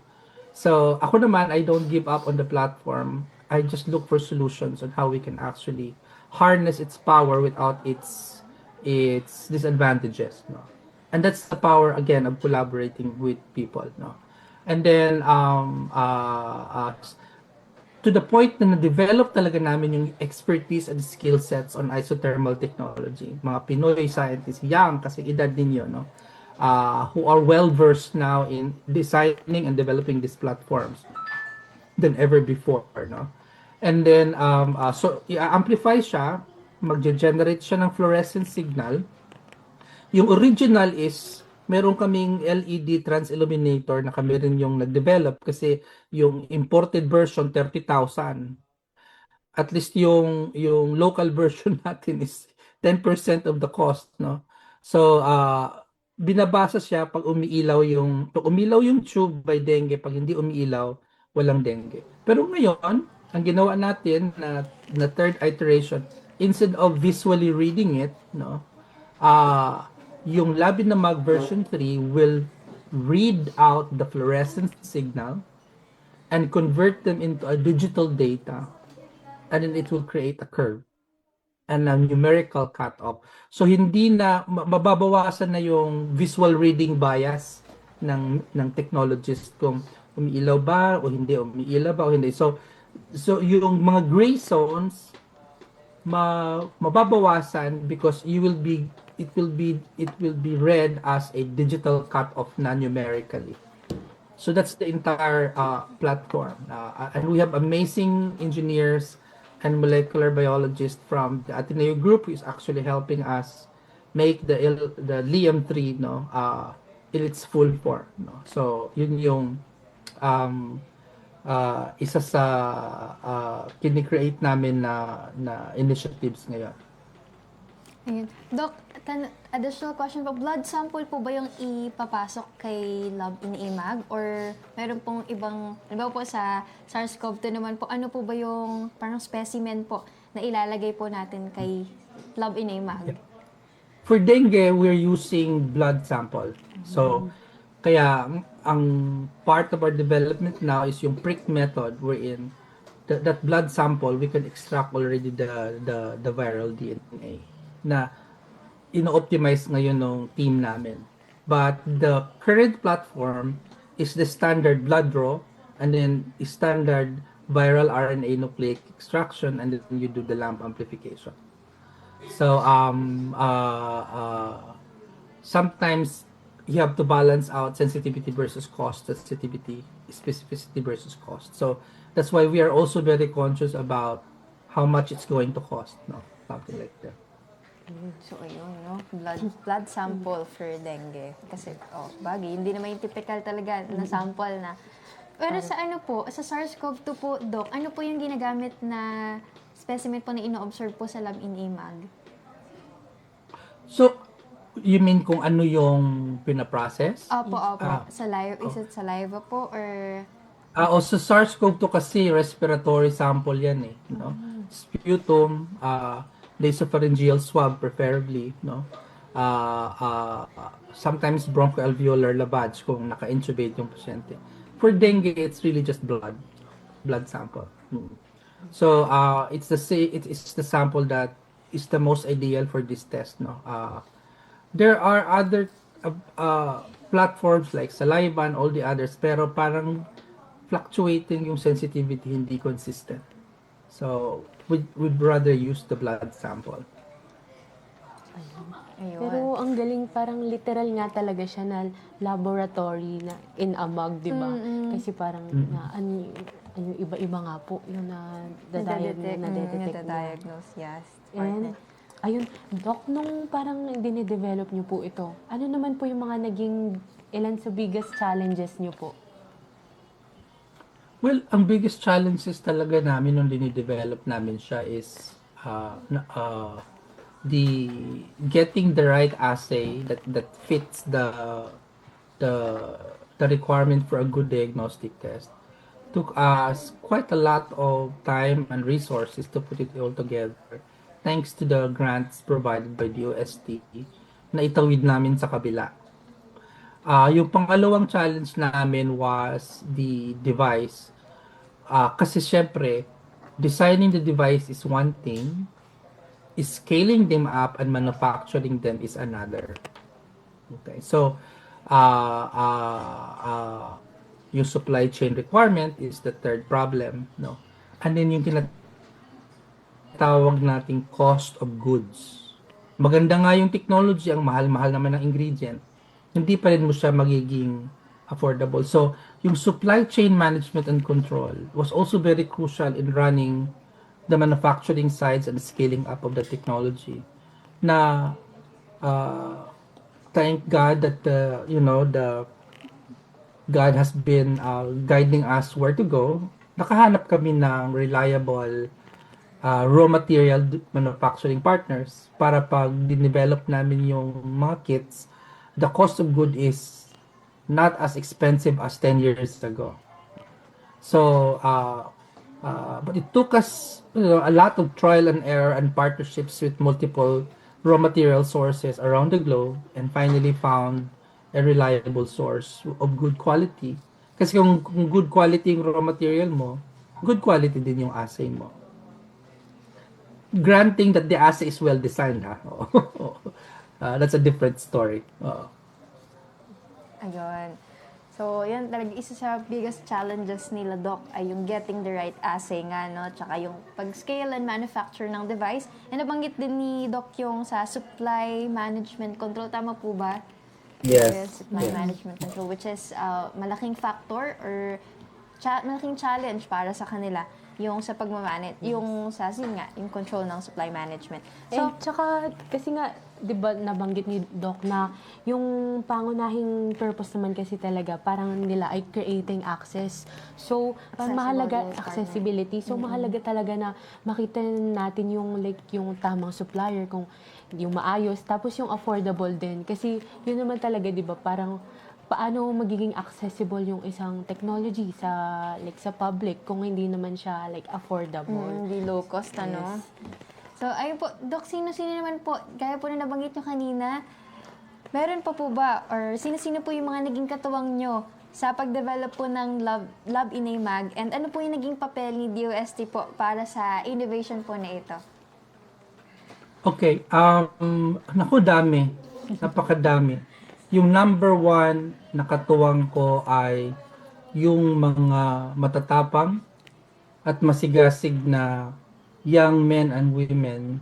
So ako naman, I don't give up on the platform. I just look for solutions on how we can actually harness its power without its disadvantages. No? And that's the power again of collaborating with people, no. And then to the point na na-develop talaga namin yung expertise and skill sets on isothermal technology. Mga Pinoy scientists, young kasi edad ninyo, no, who are well versed now in designing and developing these platforms than ever before, no. And then so i-amplify siya, mag-generate siya ng fluorescent signal. Yung original is, meron kaming LED trans-illuminator na kami rin yung nag-develop kasi yung imported version, 30,000. At least yung local version natin is 10% of the cost, no? So, binabasa siya pag umiilaw yung tube by dengue, pag hindi umiilaw, walang dengue. Pero ngayon, ang ginawa natin na third iteration, instead of visually reading it, no, yung Labinamag version 3 will read out the fluorescence signal and convert them into a digital data, and then it will create a curve and a numerical cutoff. So hindi na mababawasan na yung visual reading bias ng technologist kung umiilaw ba o hindi, umiilaw ba o hindi. So yung mga gray zones mababawasan because it will be read as a digital cutoff non-numerically. So that's the entire platform, and we have amazing engineers and molecular biologists from the Ateneo group who is actually helping us make the LIAM-3 in its full form, no? So yun yung isa sa kini-create namin na initiatives ngayon. Ayun. Doc, additional question po, blood sample po ba yung ipapasok kay Lab in AMAG? Or meron pong ibang, halimbawa po sa SARS-CoV-2 naman po, ano po ba yung parang specimen po na ilalagay po natin kay Lab in AMAG? For dengue, we're using blood sample. So, kaya ang part of our development now is yung prick method wherein that blood sample, we can extract already the viral DNA na ino-optimize ngayon ng team namin. But the current platform is the standard blood draw and then standard viral RNA nucleic extraction, and then you do the LAMP amplification. So sometimes you have to balance out sensitivity versus cost, sensitivity, specificity versus cost. So that's why we are also very conscious about how much it's going to cost, no? Something like that. So, ayun, no? Blood sample for dengue. Kasi, bagay, hindi naman yung typical talaga na sample na. Pero sa ano po, sa SARS-CoV-2 po, Doc, ano po yung ginagamit na specimen po na ino-observe po sa Lab in AMAG? So, you mean kung ano yung pinaprocess? Opo. Is it saliva po or... Sa SARS-CoV-2 kasi respiratory sample yan eh, no? Sputum, nasopharyngeal swab preferably, no? Sometimes bronchoalveolar lavage kung naka-intubate yung pasyente. For dengue, it's really just blood sample. So it's the sample that is the most ideal for this test, no? There are other platforms like Saliva and all the others, pero parang fluctuating yung sensitivity, hindi consistent. So, we'd rather use the blood sample. Ayun. Pero ang galing, parang literal nga talaga siya na laboratory na in a mug, di ba? Kasi parang ano yung iba-iba nga po yung nadedetect na. Nadidiagnose, yes. And, ayun, Doc, nung parang dinidevelop niyo po ito, ano naman po yung mga naging ilan sa biggest challenges niyo po? Well, ang biggest challenges talaga namin nung dinidevelop namin siya is the getting the right assay that fits the requirement for a good diagnostic test. Took us quite a lot of time and resources to put it all together. Thanks to the grants provided by the UST na itawid namin sa kabila. Yung pangalawang challenge namin was the device. Kasi syempre, designing the device is one thing, scaling them up and manufacturing them is another. Okay, so yung supply chain requirement is the third problem, no? And then yung tinatawag nating cost of goods. Maganda nga yung technology, ang mahal-mahal naman ng ingredient. Hindi pa rin mo siya magiging affordable. So, yung supply chain management and control was also very crucial in running the manufacturing sides and scaling up of the technology. Na thank God that God has been guiding us where to go. Nakahanap kami ng reliable raw material manufacturing partners para pag dinevelop namin yung mga kits, the cost of good is not as expensive as 10 years ago. So, but it took us a lot of trial and error and partnerships with multiple raw material sources around the globe and finally found a reliable source of good quality. Kasi kung good quality yung raw material mo, good quality din yung assay mo. Granting that the assay is well designed, ha? That's a different story. Ayun. So, yan talaga isa sa biggest challenges nila, Doc, ay yung getting the right assay nga, no? Tsaka yung pag-scale and manufacture ng device. And nabanggit din ni Doc yung sa supply management control. Tama po ba? Yes. Supply management control, which is malaking factor or malaking challenge para sa kanila yung sa pagmamanage, yung sa yung control ng supply management. So, tsaka, kasi nga, di ba, nabanggit ni Doc na yung pangunahing purpose naman kasi talaga, parang nila ay creating access. So, mahalaga, accessibility. So, mahalaga talaga na makita natin yung, like, yung tamang supplier, kung yung maayos, tapos yung affordable din. Kasi, yun naman talaga, di ba, parang, paano magiging accessible yung isang technology sa public kung hindi naman siya like affordable. Hindi low cost, ano? So, ayun po, Doc, sino-sino naman po, gaya po na nabanggit nyo kanina, meron pa po ba, or sino-sino po yung mga naging katuwang nyo sa pag-develop po ng Lab in a Mag, and ano po yung naging papel ni DOST po para sa innovation po na ito? Okay, naku, dami. Napakadami. Yung number one na katuwang ko ay yung mga matatapang at masigasig na young men and women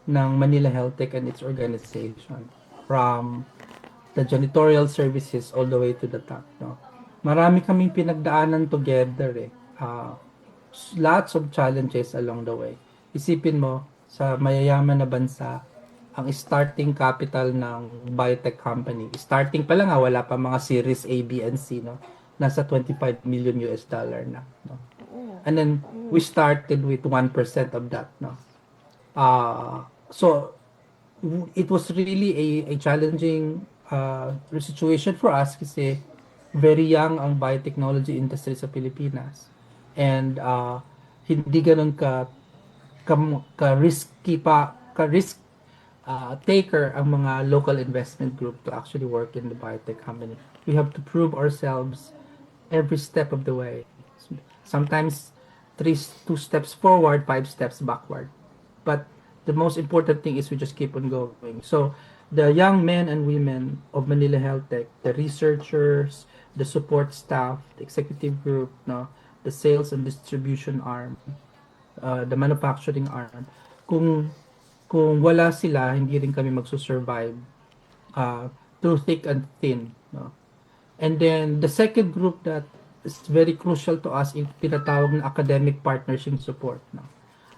ng Manila Health Tech and its organization, from the janitorial services all the way to the top. No? Marami kaming pinagdaanan together. Lots of challenges along the way. Isipin mo, sa mayayaman na bansa, ang starting capital ng biotech company. Starting pa lang, wala pa mga series A, B, and C, no? Nasa $25 million na, no? And then we started with 1% of that, no? So it was really a challenging situation for us kasi very young ang biotechnology industry sa Pilipinas. And hindi ganun ka-risky ka-risk taker ang mga local investment group to actually work in the biotech company. We have to prove ourselves every step of the way. Sometimes 2 steps forward, 5 steps backward. But the most important thing is we just keep on going. So the young men and women of Manila Health Tech, the researchers, the support staff, the executive group, no, the sales and distribution arm, the manufacturing arm, kung wala sila, hindi rin kami magsusurvive through thick and thin. No? And then the second group that is very crucial to us yung tinatawag na academic partnership support. No?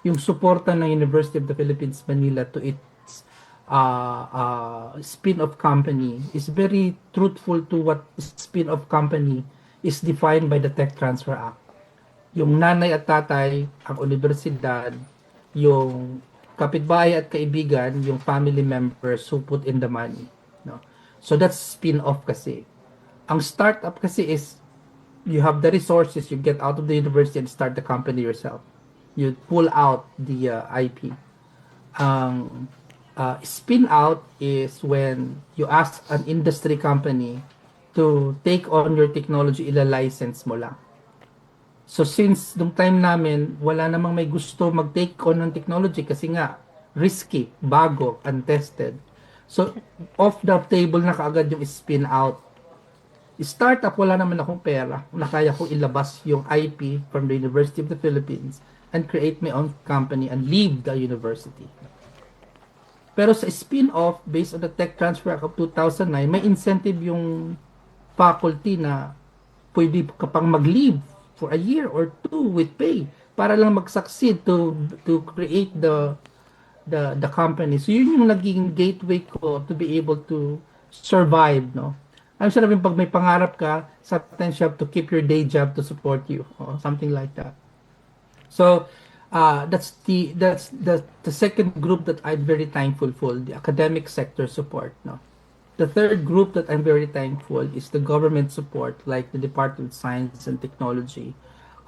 Yung suporta ng University of the Philippines Manila to its spin-off company is very truthful to what spin-off company is defined by the Tech Transfer Act. Yung nanay at tatay, ang universidad, yung kapitbahay at kaibigan, yung family members who put in the money. No? So that's spin-off kasi. Ang startup kasi is you have the resources, you get out of the university and start the company yourself. You pull out the IP. Spin out is when you ask an industry company to take on your technology, ila-license mo lang. So since nung time namin, wala namang may gusto mag-take on ng technology kasi nga, risky, bago, untested. So off the table na kaagad yung spin out. Startup, wala naman akong pera na kaya kong ilabas yung IP from the University of the Philippines and create my own company and leave the university. Pero sa spin-off, based on the Tech Transfer Act of 2009, may incentive yung faculty na pwede ka pang mag-leave for a year or two with pay para lang mag-succeed to create the company. So yun yung naging gateway ko to be able to survive, no? I'm sure pag may pangarap ka, sometimes you have to keep your day job to support you or something like that. So that's the second group that I'm very thankful for, the academic sector support. No, the third group that I'm very thankful is the government support, like the Department of Science and Technology,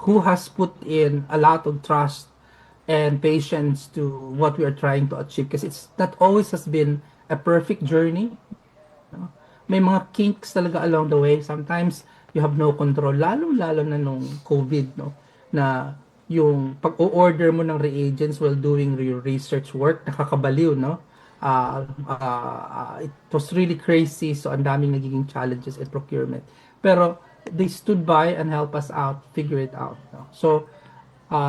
who has put in a lot of trust and patience to what we are trying to achieve. Because it's not always has been a perfect journey. No? May mga kinks talaga along the way. Sometimes you have no control, lalo na nung COVID, no, na yung pag-o-order mo ng reagents while doing your research work, nakakabaliw, no? It was really crazy, so ang daming nagiging challenges in procurement. Pero they stood by and help us out, figure it out. No? So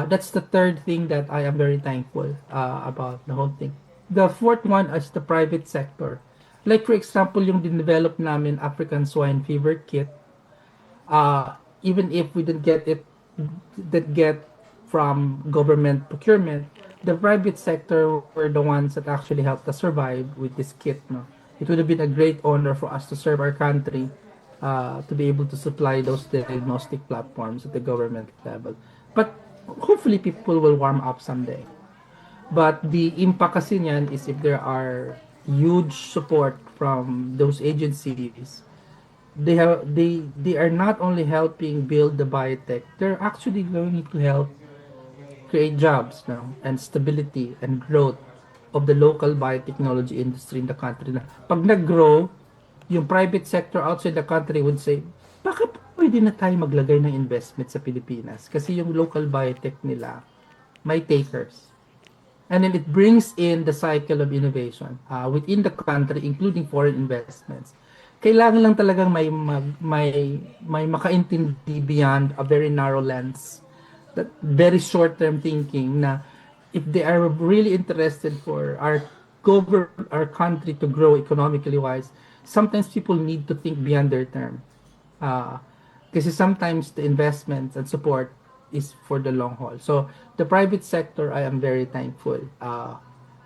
that's the third thing that I am very thankful about the whole thing. The fourth one is the private sector. Like for example, yung din-develop namin African swine fever kit, even if we didn't get from government procurement, the private sector were the ones that actually helped us survive with this kit. No, it would have been a great honor for us to serve our country, to be able to supply those diagnostic platforms at the government level. But hopefully, people will warm up someday. But the impact kasi niyan is if there are huge support from those agencies, they are not only helping build the biotech, they're actually going to help create jobs now and stability and growth of the local biotechnology industry in the country. Na pag nag-grow, yung private sector outside the country would say, bakit pwede na tayo maglagay ng investment sa Pilipinas? Kasi yung local biotech nila may takers. And then it brings in the cycle of innovation within the country, including foreign investments. Kailangan lang talagang may makaintindi beyond a very narrow lens, that very short-term thinking na if they are really interested for our country to grow economically wise, sometimes people need to think beyond their term. Kasi sometimes the investments and support is for the long haul. So the private sector, I am very thankful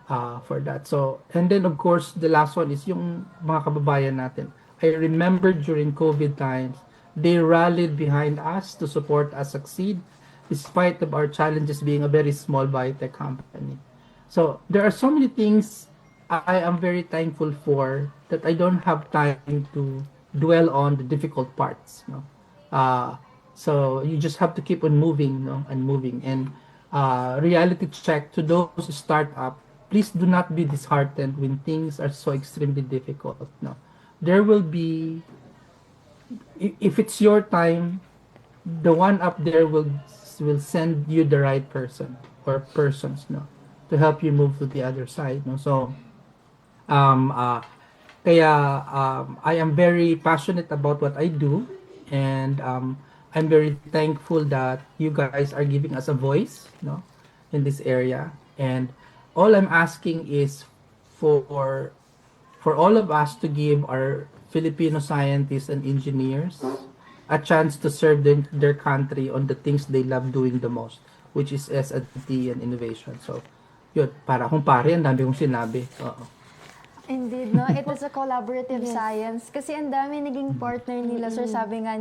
for that. So, and then of course, the last one is yung mga kababayan natin. I remember during COVID times, they rallied behind us to support us succeed, despite of our challenges being a very small biotech company. So there are so many things I am very thankful for that I don't have time to dwell on the difficult parts. No? So you just have to keep on moving, no? And moving. And reality check to those startup, please do not be disheartened when things are so extremely difficult. No, there will be, if it's your time, the one up there will send you the right person or persons. No, to help you move to the other side, no? So um uh, kaya I am very passionate about what I do, and I'm very thankful that you guys are giving us a voice, no, in this area. And all I'm asking is for for all of us to give our Filipino scientists and engineers a chance to serve their country on the things they love doing the most, which is S&T and innovation. So, yun, para kung pare, ang dami kong sinabi. Oo. Indeed, no? It is a collaborative science. Kasi ang dami naging partner nila, sir. Sabi nga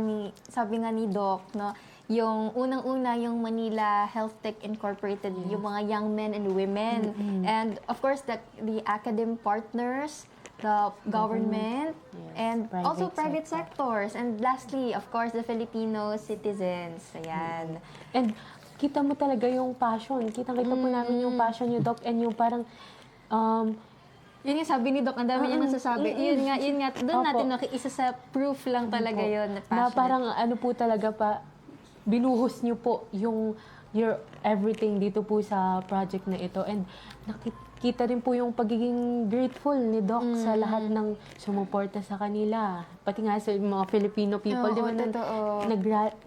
ni Doc, no? Yung unang-una, yung Manila Health Tech Incorporated, yung mga young men and women. And of course, the academic partners, the government, and also private sectors. And lastly, of course, the Filipino citizens. Ayan. And kita mo talaga yung passion. Kita-kita po namin yung passion niyo, Doc, and yung parang Yun yung sabi ni Doc, ang dami niya nasasabi. Yun nga, doon Opo. natin isa sa proof lang talaga yun. Na na passionate. parang ano po talaga pa, binuhos niyo po yung your everything dito po sa project na ito. And nakikita rin po yung pagiging grateful ni Doc sa lahat ng sumuporta sa kanila. Pati nga sa mga Filipino people, Oo, di ba? totoo.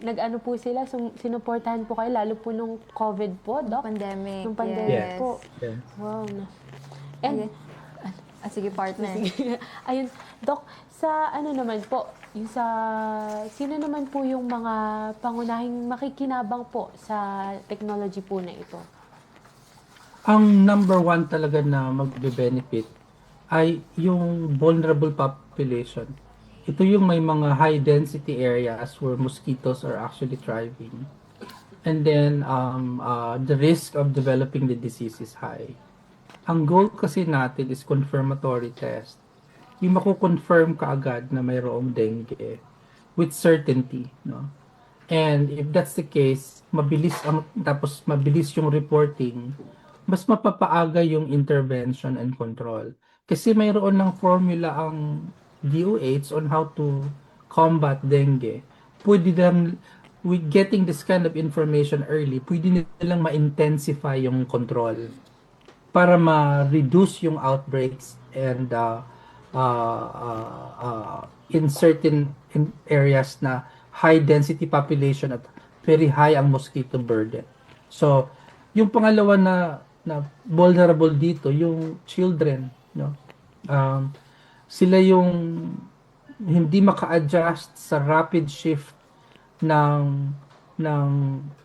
Nag-ano po sila, sinuportahan po kayo, lalo po nung COVID po, Doc. Pandemic. Nung pandemic yes. po. Yes. Wow. And, Sige, partner. ayun, Doc, sa ano naman po, yung sa, sino naman po yung mga pangunahing makikinabang po sa technology po na ito? Ang number one talaga na magbe-benefit ay yung vulnerable population. Ito yung may mga high density areas where mosquitoes are actually thriving. And then the risk of developing the disease is high. Ang goal kasi natin is confirmatory test. Yung mako-confirm kaagad na mayroong dengue with certainty, no? And if that's the case, mabilis yung reporting, mas mapapaaga yung intervention and control. Kasi mayroon ng formula ang DOH on how to combat dengue. Pwede lang, with getting this kind of information early, pwede nilang ma-intensify yung control para ma-reduce yung outbreaks and in certain areas na high density population at very high ang mosquito burden. So, yung pangalawa na vulnerable dito, yung children, no? Sila yung hindi maka-adjust sa rapid shift ng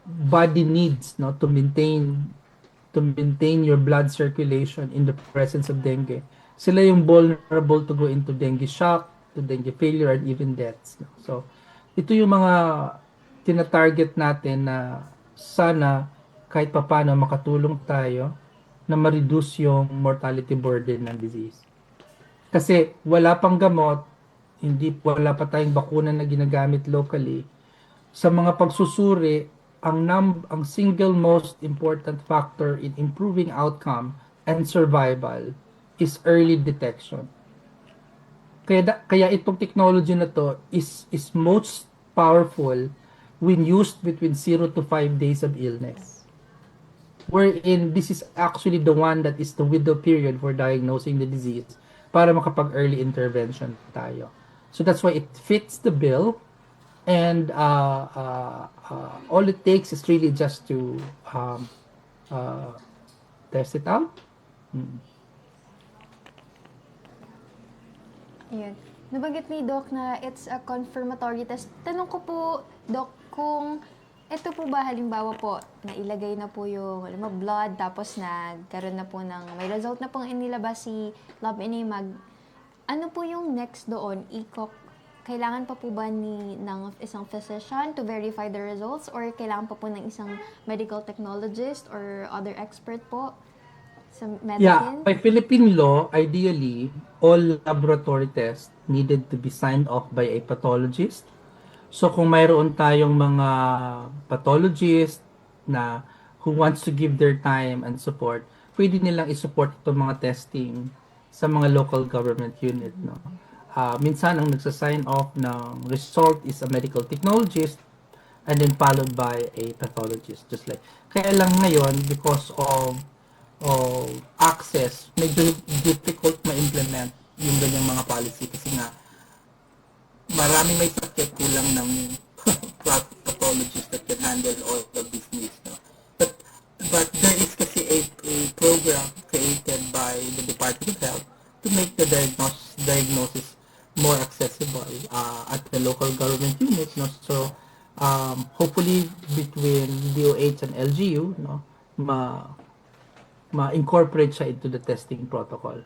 body needs, no, to maintain your blood circulation in the presence of dengue. Sila yung vulnerable to go into dengue shock, to dengue failure, and even deaths. So, ito yung mga tina-target natin na sana kahit papano makatulong tayo na ma-reduce yung mortality burden ng disease. Kasi wala pang gamot, wala pa tayong bakuna na ginagamit locally. Sa mga pagsusuri, ang single most important factor in improving outcome and survival is early detection. Kaya itong technology na to is most powerful when used between 0 to 5 days of illness. Wherein this is actually the one that is the window period for diagnosing the disease para makapag-early intervention tayo. So that's why it fits the bill. And all it takes is really just to test it out. Ayan. Nabanggit ni Doc na it's a confirmatory test. Tanong ko po, Doc, kung ito po ba halimbawa po, nailagay na po yung blood, tapos nagkaroon na po may result na pong inilabas si Lab-NA-Mag, ano po yung next doon? Kailangan pa po ba ng isang physician to verify the results, or kailangan pa po ng isang medical technologist or other expert po sa medicine? Yeah, by Philippine law, ideally, all laboratory tests needed to be signed off by a pathologist. So kung mayroon tayong mga pathologist na who wants to give their time and support, pwede nilang i-support itong mga testing sa mga local government unit, no? Minsan ang nagsa-sign off ng result is a medical technologist and then followed by a pathologist, just like. Kaya lang ngayon, because of access, medyo difficult ma-implement yung ganyang mga policy kasi nga marami may sakit, kulang ng pathologists that can handle all of these needs. No? But there is kasi a program created by the Department of Health to make the diagnosis more accessible at the local government unit. No? So hopefully between DOH and LGU, no, ma-incorporate siya into the testing protocol.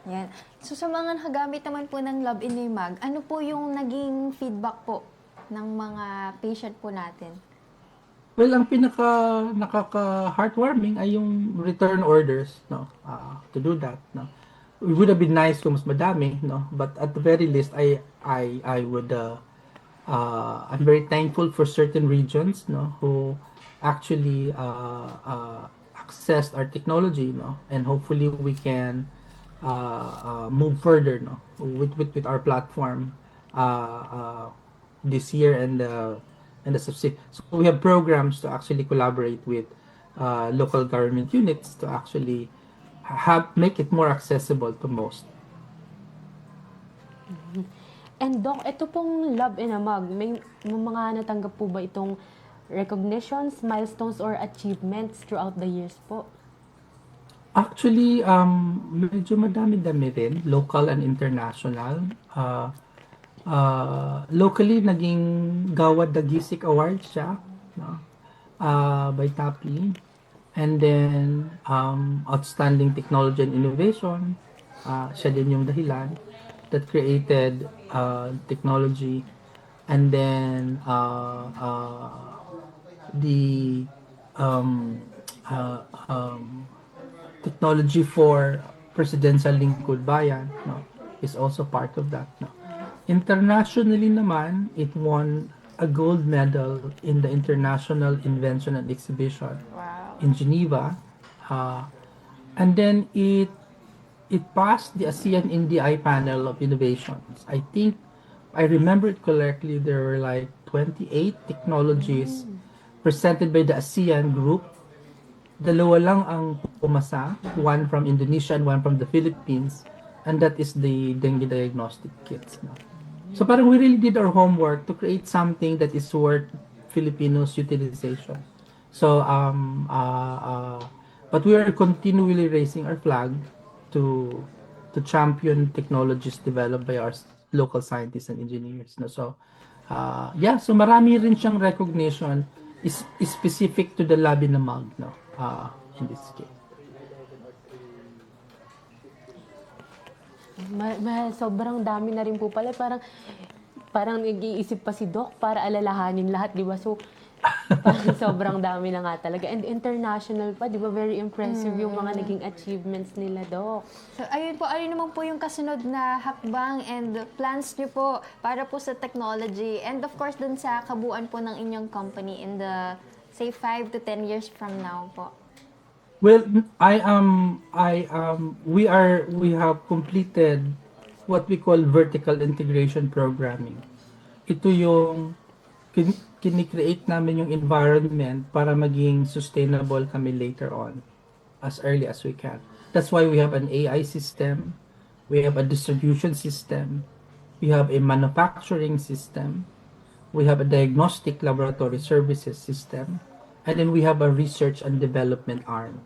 Yan. So sa mga nakagamit naman po ng Lab Inimag, ano po yung naging feedback po ng mga patient po natin? Well, ang nakaka-heartwarming ay yung return orders, no, to do that, no. It would have been nice kung mas madami, no, but at the very least, I would, I'm very thankful for certain regions, no, who actually accessed our technology, no, and hopefully we can move further, no, with our platform this year and the subsequent. So we have programs to actually collaborate with local government units to actually make it more accessible to most. And Doc, ito pong Lab Inimag, may mga natanggap po ba itong recognitions, milestones, or achievements throughout the years po? Actually, medyo madami-dami rin, local and international. Locally, naging Gawad Dagisik Award siya, no? By TAPI. And then, Outstanding Technology and Innovation, siya din yung dahilan that created technology. And then, the technology for Presidential Lingkod Bayan, no, is also part of that. No. Internationally naman, it won a gold medal in the International Invention and Exhibition in Geneva. And then it passed the ASEAN NDI panel of innovations. I think, I remember it correctly, there were like 28 technologies presented by the ASEAN group. Dalawa lang ang pumasa, one from Indonesia and one from the Philippines, and that is the dengue diagnostic kits. No? So parang we really did our homework to create something that is worth Filipinos' utilization. So, but we are continually raising our flag to champion technologies developed by our local scientists and engineers. No? So, yeah, so marami rin siyang recognition is specific to the Lab Inimag, no? In this case. Sobrang dami na rin po pala. Parang nag-iisip pa si Doc para alalahanin lahat, di ba? So, parang sobrang dami na nga talaga. And international pa, di ba? Very impressive yung mga naging achievements nila, Doc. So ayun po, ayun naman po yung kasunod na hakbang and plans niyo po para po sa technology and of course dun sa kabuuan po ng inyong company in the say 5 to 10 years from now po. Well, we have completed what we call vertical integration programming. Ito yung kini-create namin yung environment para maging sustainable kami later on, as early as we can. That's why we have an AI system, we have a distribution system, we have a manufacturing system, we have a diagnostic laboratory services system, and then we have a research and development arm.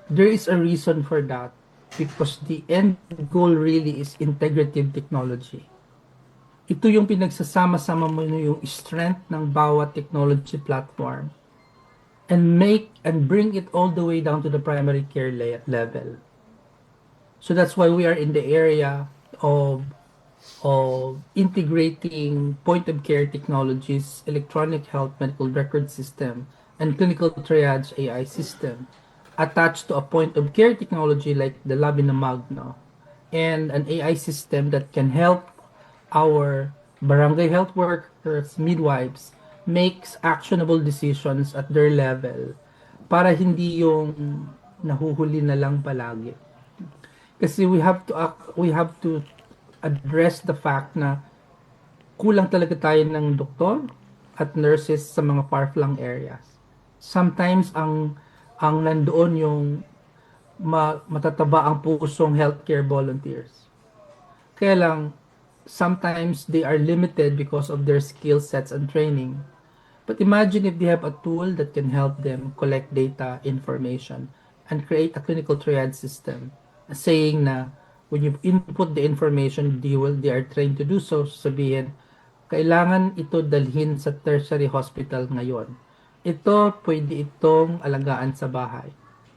There is a reason for that because the end goal really is integrative technology. Ito yung pinagsasama-sama mo yung strength ng bawat technology platform and bring it all the way down to the primary care level. So that's why we are in the area of integrating point-of-care technologies, electronic health medical record system, and clinical triage AI system attached to a point-of-care technology like the Lab Inimag, no? And an AI system that can help our barangay health workers, midwives, makes actionable decisions at their level para hindi yung nahuhuli na lang palagi. Kasi we have to address the fact na kulang talaga tayo ng doktor at nurses sa mga far-flung areas. Sometimes ang ang nandoon yung matataba ang pusong healthcare volunteers. Kaya lang, sometimes they are limited because of their skill sets and training. But imagine if they have a tool that can help them collect data, information, and create a clinical triage system. Saying na when you input the information, they are trained to do so. Sabihin, kailangan ito dalhin sa tertiary hospital ngayon. Ito, pwede itong alagaan sa bahay.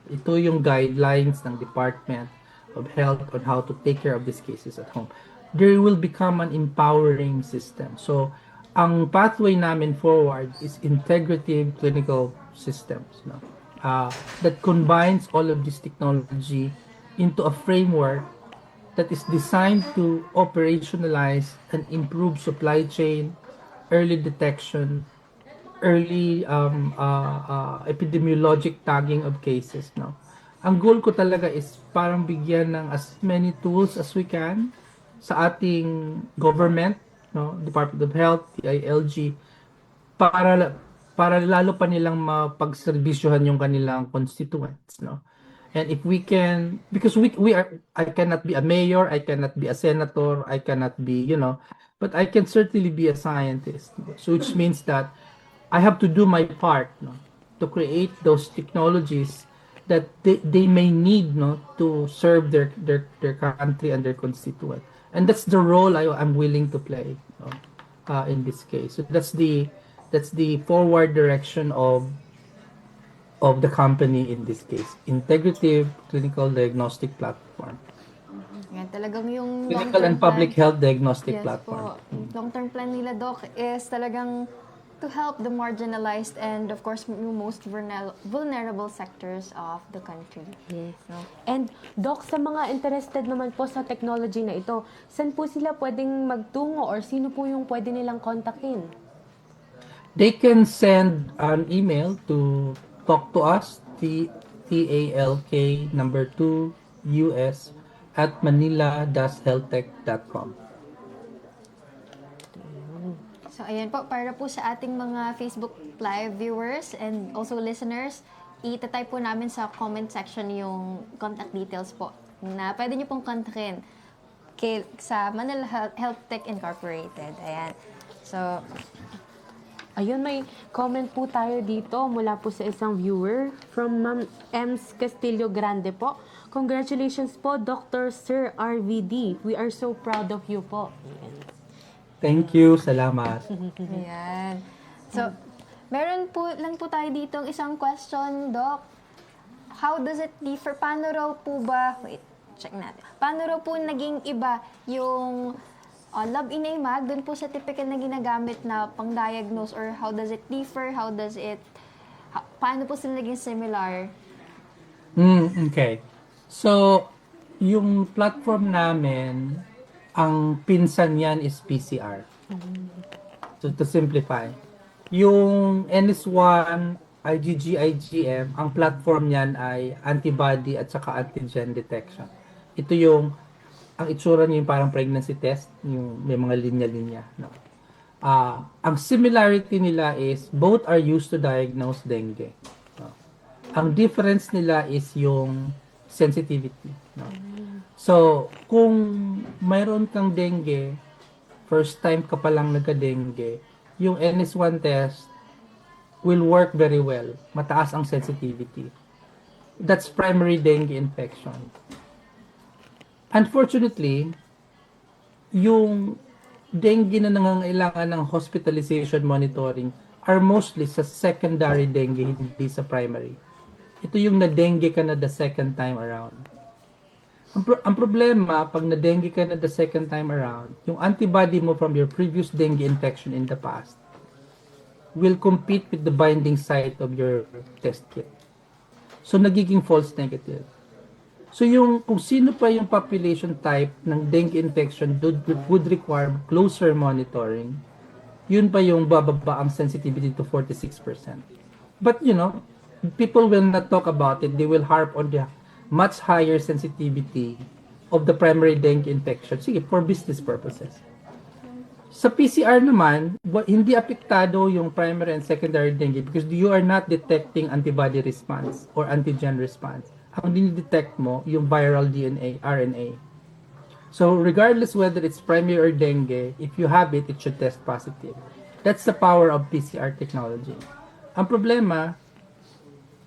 Ito yung guidelines ng Department of Health on how to take care of these cases at home. There will become an empowering system. So, ang pathway namin forward is integrative clinical systems, no? That combines all of this technology into a framework that is designed to operationalize and improve supply chain, early detection, early epidemiologic tagging of cases, no? Ang goal ko talaga is parang bigyan ng as many tools as we can sa ating government, no, Department of Health, DILG, para lalo pa nilang mapagserbisyohan yung kanilang constituents, no. And if we can, because I cannot be a mayor, I cannot be a senator, I cannot be, but I can certainly be a scientist. So which means that I have to do my part, no, to create those technologies that they may need, no, to serve their country and their constituent. And that's the role I'm willing to play, no, in this case. So that's the forward direction of the company in this case. Integrative Clinical Diagnostic Platform. Yan, talagang yung Clinical long-term and Public plan. Health Diagnostic Yes Platform. po. Long-term plan nila, Doc, is talagang to help the marginalized and, of course, yung most vulnerable sectors of the country. Yes. No? And Doc, sa mga interested naman po sa technology na ito, saan po sila pwedeng magtungo or sino po yung pwede nilang kontakin? They can send an email to talk to us, TALK number 2 US at manila-healthtech.com. So, ayan po, para po sa ating mga Facebook Live viewers and also listeners, itatype po namin sa comment section yung contact details po na pwede nyo pong kontakin sa Manila Health Tech Incorporated. Ayan. So, Ayun, may comment po tayo dito mula po sa isang viewer from Ma'am Ems Castillo Grande po. Congratulations po, Dr. Sir RVD. We are so proud of you po. Ayan. Thank you. Salamat. ayan. So, meron po lang po tayo dito isang question, Doc. How does it differ? Paano raw po ba, wait, check natin. Paano raw po naging iba yung Lab in AMAG dun po sa typical na ginagamit na pang-diagnose, or how does it differ? Paano po sila naging similar? Okay. So, yung platform namin, ang pinsan yan is PCR. So, to simplify. Yung NS1, IgG, IgM, ang platform niyan ay antibody at saka antigen detection. Ito yung ang itsura niya yung parang pregnancy test, yung may mga linya-linya. No? Ang similarity nila is both are used to diagnose dengue. No? Ang difference nila is yung sensitivity. No? So, kung mayroon kang dengue, first time ka palang nagka-dengue, yung NS1 test will work very well. Mataas ang sensitivity. That's primary dengue infection. Unfortunately, yung dengue na nangangailangan ng hospitalization monitoring are mostly sa secondary dengue, hindi sa primary. Ito yung na-dengue ka na the second time around. Ang problema, pag na-dengue ka na the second time around, yung antibody mo from your previous dengue infection in the past will compete with the binding site of your test kit. So, nagiging false negative. So kung sino pa yung population type ng dengue infection would require closer monitoring, yun pa yung bababa ang sensitivity to 46%. But people will not talk about it. They will harp on the much higher sensitivity of the primary dengue infection. Sige, for business purposes. Sa PCR naman, hindi apektado yung primary and secondary dengue because you are not detecting antibody response or antigen response. Ang dinidetect mo, yung viral DNA, RNA. So regardless whether it's primary or dengue, if you have it should test positive. That's the power of PCR technology. Ang problema,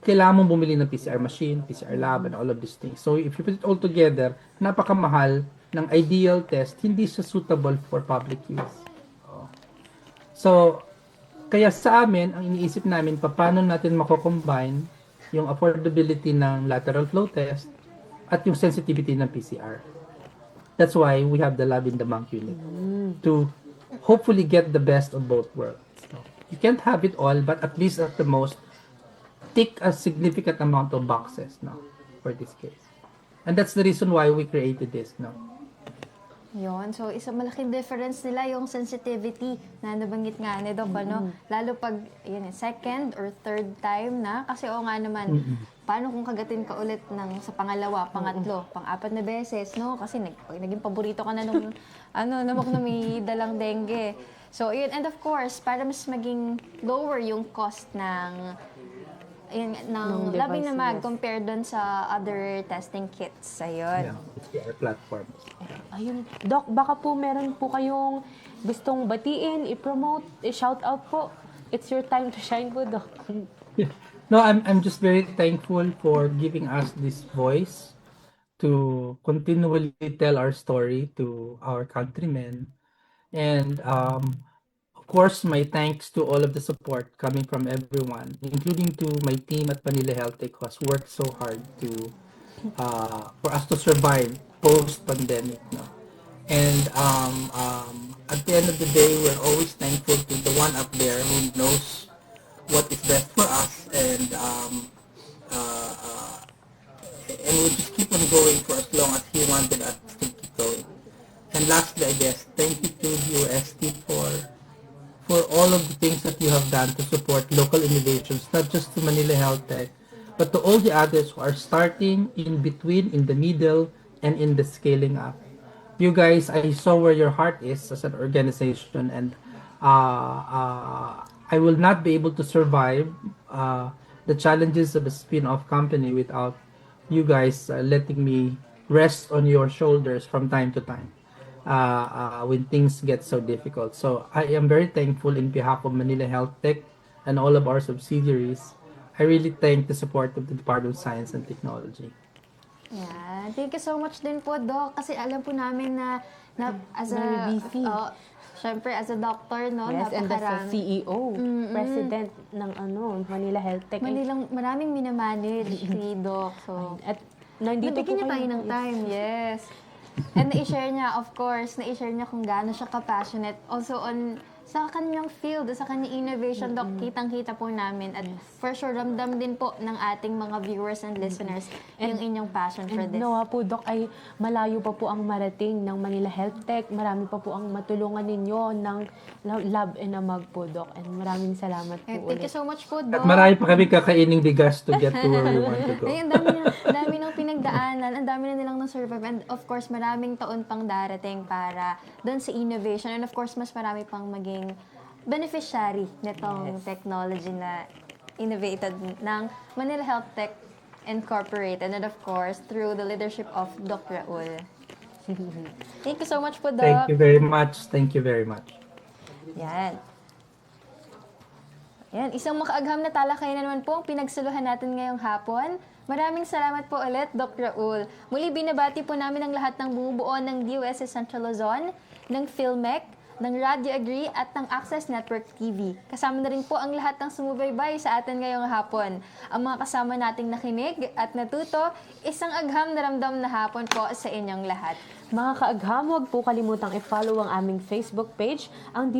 kailangan mong bumili ng PCR machine, PCR lab, and all of these things. So if you put it all together, napakamahal ng ideal test, hindi siya suitable for public use. So, kaya sa amin, ang iniisip namin, paano natin mako-combine yung affordability ng lateral flow test at yung sensitivity ng PCR. That's why we have the lab in the Monk unit to hopefully get the best of both worlds. You can't have it all, but at least at the most, tick a significant amount of boxes for this case. And that's the reason why we created this. Yun. So, malaking difference nila yung sensitivity na nabanggit nga ni Doc, ano? Lalo pag, second or third time na. Kasi nga naman, paano kung kagatin ka ulit sa pangalawa, pangatlo, pang-apat na beses, no? Kasi pag naging paborito ka na nung, namok na may dalang dengue. So, yun. And of course, para mas maging lower yung cost ng labing na mag compared dun sa other testing kits. Ayun. Yeah, PCR platforms. Ayun. Doc, baka po meron po kayong gustong batiin, i-promote, i-shout out po. It's your time to shine po, Doc. No, I'm just very thankful for giving us this voice to continually tell our story to our countrymen. And of course, my thanks to all of the support coming from everyone, including to my team at Manila Health Tech who has worked so hard to for us to survive post-pandemic. And at the end of the day, we're always thankful to the one up there who knows what is best for us, and we'll just keep on going for as long as he wanted us to keep going. And lastly, I guess, thank you to UST for all of the things that you have done to support local innovations, not just to Manila Health Tech, but to all the others who are starting in between, in the middle, and in the scaling up. You guys, I saw where your heart is as an organization, and I will not be able to survive the challenges of a spin-off company without you guys letting me rest on your shoulders from time to time. When things get so difficult. So I am very thankful in behalf of Manila Health Tech and all of our subsidiaries. I really thank the support of the Department of Science and Technology. Yeah, thank you so much din po, Doc. Kasi alam po namin na as a, Very busy. syempre as a doctor, no? Yes, and as a napakarami. CEO, president ng Manila Health Tech. Maraming minamanage si Doc. So, At nandito nabigyan niya po tayo ng time, yes. And na-share niya, of course, na-share niya kung gaano siya ka-passionate. Also sa kanyang field, sa kanyang innovation, Doc, kitang-kita po namin. At for sure, ramdam din po ng ating mga viewers and listeners yung inyong passion for this. Nawa po, Doc, ay malayo pa po ang marating ng Manila Health Tech. Marami pa po ang matulungan ninyo ng Lab and Amag po, Doc. And maraming salamat po Thank you ulit. so much po, At Doc. marami pa kami kakaining bigas to get to where we want to go. Ay, ang dami nang pinagdaanan, ang dami na nilang na-survive. And of course, maraming taon pang darating para doon sa innovation. And of course, mas marami pang maging beneficiary nitong technology na innovated ng Manila Health Tech Incorporated. And of course, through the leadership of Dr. Raul. Thank you so much po, Doc. Thank you very much. Thank you very much. Yan. Yan, isang makaagham na talakayan naman po ang pinagsuluhan natin ngayong hapon. Maraming salamat po ulit, Dr. Raul. Muli binabati po namin ang lahat ng bumubuo ng DOST Central Luzon, ng PhilMec, ng Radio Agree at ng Access Network TV. Kasama na rin po ang lahat ng sumubaybay sa atin ngayong hapon. Ang mga kasama nating nakinig at natuto, isang agham na ramdam na hapon po sa inyong lahat. Mga kaagham, huwag po kalimutang i-follow ang aming Facebook page, ang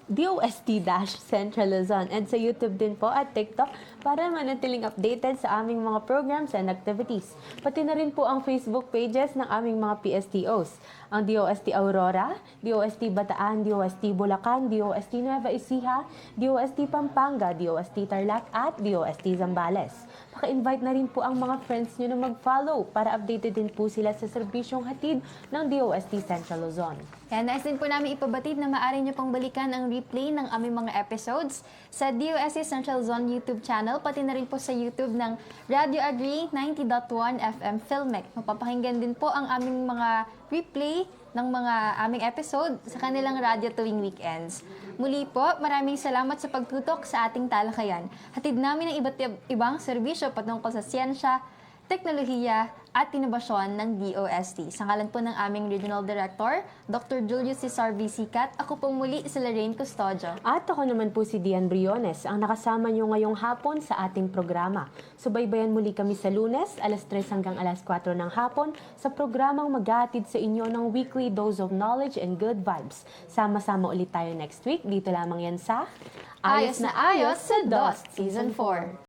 DOST-Central Luzon, and sa YouTube din po at TikTok para manatiling updated sa aming mga programs and activities. Pati na rin po ang Facebook pages ng aming mga PSTOs, ang DOST Aurora, DOST Bataan, DOST Bulacan, DOST Nueva Ecija, DOST Pampanga, DOST Tarlac at DOST Zambales. paki-invite na rin po ang mga friends nyo na mag-follow para updated din po sila sa serbisyong hatid ng DOST Central Luzon. Kaya nais din po namin ipabatid na maaari nyo pang balikan ang replay ng aming mga episodes sa DOST Central Zone YouTube channel, pati na rin po sa YouTube ng Radio Agri 90.1 FM Filmec. Mapapakinggan din po ang aming mga replay ng mga aming episode sa kanilang radyo tuwing weekends. Muli po, maraming salamat sa pagtutok sa ating talakayan. Hatid namin ang iba't ibang serbisyo patungkol sa siyensya, teknolohiya at inobasyon ng DOST. Sa ngalan po ng aming Regional Director, Dr. Julius Cesar V. Sicat, ako po muli si Lorraine Custodio. At ako naman po si Dian Briones, ang nakasama nyo ngayong hapon sa ating programa. Subaybayan muli kami sa Lunes, alas 3 hanggang alas 4 ng hapon sa programang maghahatid sa inyo ng weekly dose of knowledge and good vibes. Sama-sama ulit tayo next week. Dito lamang yan sa Ayos na Ayos sa DOST Season 4.